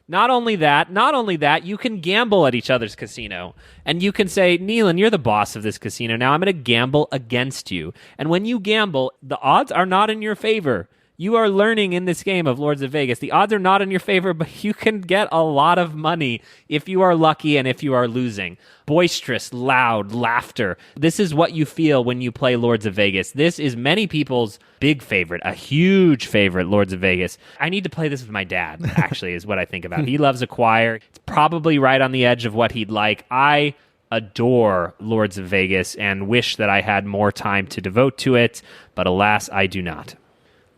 Not only that, you can gamble at each other's casino. And you can say, Neilan, you're the boss of this casino. Now I'm going to gamble against you. And when you gamble, the odds are not in your favor. You are learning in this game of Lords of Vegas. The odds are not in your favor, but you can get a lot of money if you are lucky and if you are losing. Boisterous, loud laughter. This is what you feel when you play Lords of Vegas. This is many people's big favorite, a huge favorite, Lords of Vegas. I need to play this with my dad, actually, is what I think about. He loves Acquire. It's probably right on the edge of what he'd like. I adore Lords of Vegas and wish that I had more time to devote to it, but alas, I do not.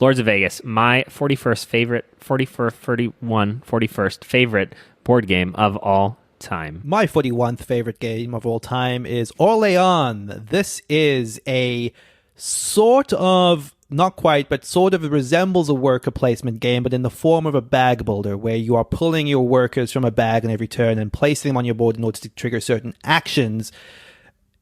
Lords of Vegas, my 41st favorite board game of all time. My 41st favorite game of all time is Orléans. This is a sort of, not quite, but sort of resembles a worker placement game, but in the form of a bag builder, where you are pulling your workers from a bag on every turn and placing them on your board in order to trigger certain actions.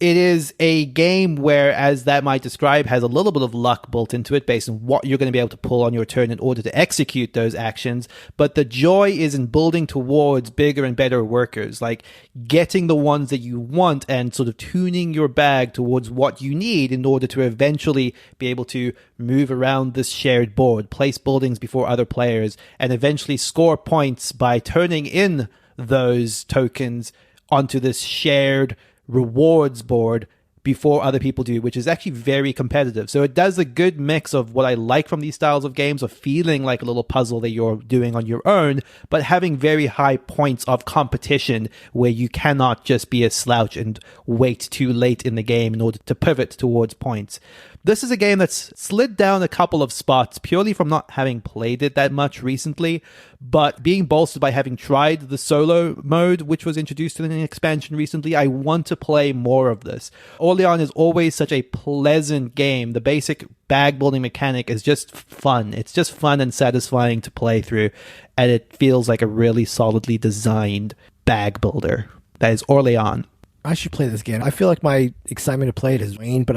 It is a game where, as that might describe, has a little bit of luck built into it based on what you're going to be able to pull on your turn in order to execute those actions. But the joy is in building towards bigger and better workers, like getting the ones that you want and sort of tuning your bag towards what you need in order to eventually be able to move around this shared board, place buildings before other players, and eventually score points by turning in those tokens onto this shared rewards board before other people do, which is actually very competitive. So it does a good mix of what I like from these styles of games, of feeling like a little puzzle that you're doing on your own, but having very high points of competition where you cannot just be a slouch and wait too late in the game in order to pivot towards points. This is a game that's slid down a couple of spots purely from not having played it that much recently, but being bolstered by having tried the solo mode, which was introduced in an expansion recently. I want to play more of this. Orléans is always such a pleasant game. The basic bag building mechanic is just fun. It's just fun and satisfying to play through, and it feels like a really solidly designed bag builder. That is Orléans. I should play this again. I feel like my excitement to play it has waned, but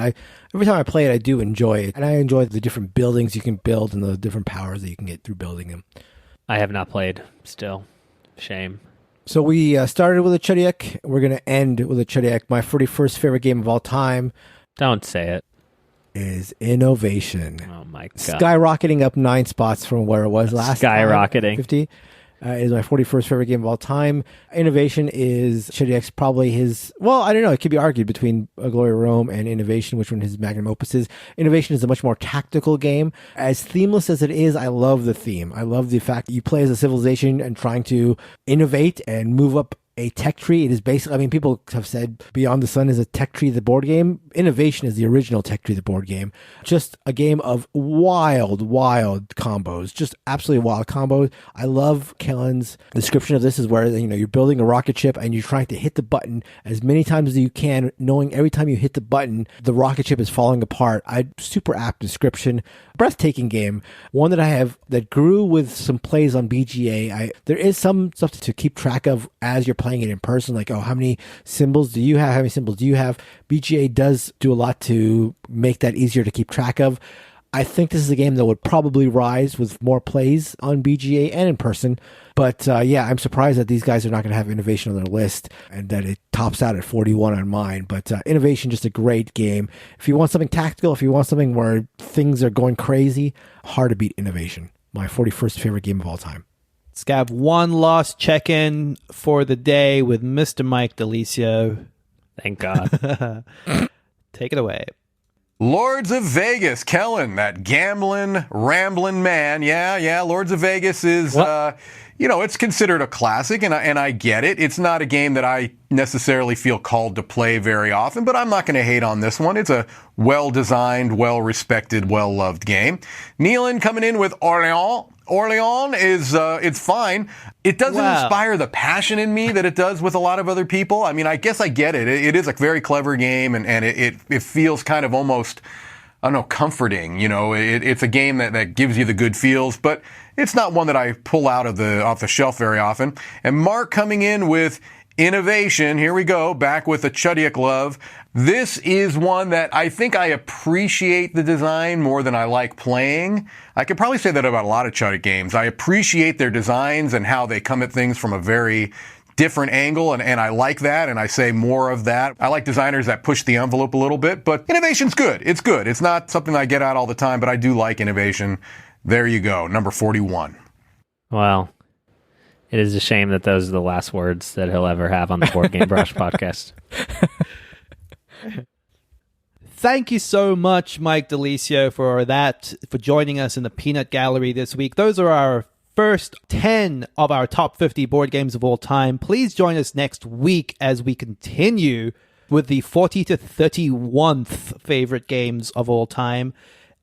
every time I play it, I do enjoy it. And I enjoy the different buildings you can build and the different powers that you can get through building them. I have not played still. Shame. So we started with a Chodiak. We're going to end with a Chodiak. My 41st favorite game of all time. Don't say it. Is Innovation. Oh my God. Skyrocketing up 9 spots from where it was last time. Skyrocketing. 50. Is my 41st favorite game of all time. Innovation is Chodiak's probably his, well, I don't know, it could be argued between A Glory of Rome and Innovation, which one his magnum opus is. Innovation is a much more tactical game. As themeless as it is, I love the theme. I love the fact that you play as a civilization and trying to innovate and move up a tech tree. It is basically, I mean, people have said Beyond the Sun is a tech tree, the board game. Innovation is the original tech tree, the board game. Just a game of wild combos. Just absolutely wild combos. I love Kellen's description of this is where, you know, you're building a rocket ship and you're trying to hit the button as many times as you can, knowing every time you hit the button, the rocket ship is falling apart. Super apt description. Breathtaking game. One that I have that grew with some plays on BGA. There is some stuff to keep track of as you're playing it in person, like, how many symbols do you have? How many symbols do you have? BGA does do a lot to make that easier to keep track of. I think this is a game that would probably rise with more plays on BGA and in person. But yeah, I'm surprised that these guys are not going to have Innovation on their list and that it tops out at 41 on mine. But Innovation, just a great game. If you want something tactical, if you want something where things are going crazy, hard to beat Innovation. My 41st favorite game of all time. Scab, one last check-in for the day with Mr. Mike Dilisio. Thank God. Take it away. Lords of Vegas, Kellen, that gambling, rambling man. Yeah, Lords of Vegas is, it's considered a classic, and I get it. It's not a game that I necessarily feel called to play very often, but I'm not going to hate on this one. It's a well-designed, well-respected, well-loved game. Neilan coming in with Orléans. Orléans is, it's fine. It doesn't inspire the passion in me that it does with a lot of other people. I mean, I guess I get it. It is a very clever game, and it feels kind of almost, I don't know, comforting. You know, it's a game that gives you the good feels, but it's not one that I pull out off the shelf very often. And Mark coming in with Innovation. Here we go. Back with the Chudiak love. This is one that I think I appreciate the design more than I like playing. I could probably say that about a lot of Chudiak games. I appreciate their designs and how they come at things from a very different angle, and I like that, and I say more of that. I like designers that push the envelope a little bit, but innovation's good. It's good. It's not something I get out all the time, but I do like innovation. There you go, number 41. Well, it is a shame that those are the last words that he'll ever have on the Board Game Brush podcast. Thank you so much, Mike Dilisio, for joining us in the Peanut Gallery this week. Those are our first 10 of our top 50 board games of all time. Please join us next week as we continue with the 40 to 31st favorite games of all time.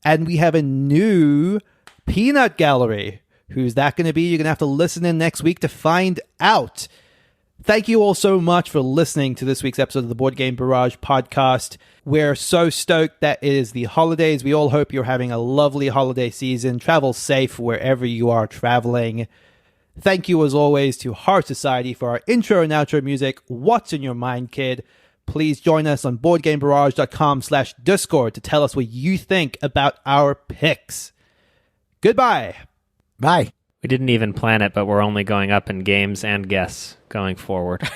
And we have a new Peanut Gallery. Who's that going to be? You're going to have to listen in next week to find out. Thank you all so much for listening to this week's episode of the Board Game Barrage podcast. We're so stoked that it is the holidays. We all hope you're having a lovely holiday season. Travel safe wherever you are traveling. Thank you, as always, to Heart Society for our intro and outro music, What's in Your Mind, Kid? Please join us on BoardGameBarrage.com/Discord to tell us what you think about our picks. Goodbye. Bye. We didn't even plan it, but we're only going up in games and guests going forward.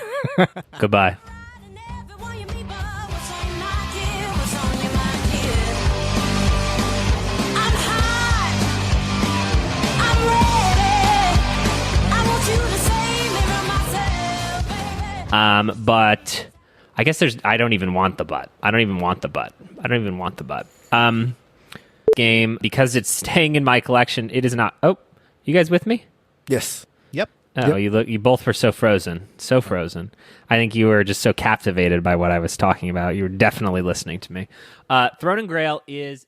Goodbye. But I guess I don't even want the butt. Game, because it's staying in my collection, it is not. Oh, you guys with me? Yes. Yep. Oh, Yep. you both were so frozen. I think you were just so captivated by what I was talking about. You were definitely listening to me. Throne and Grail is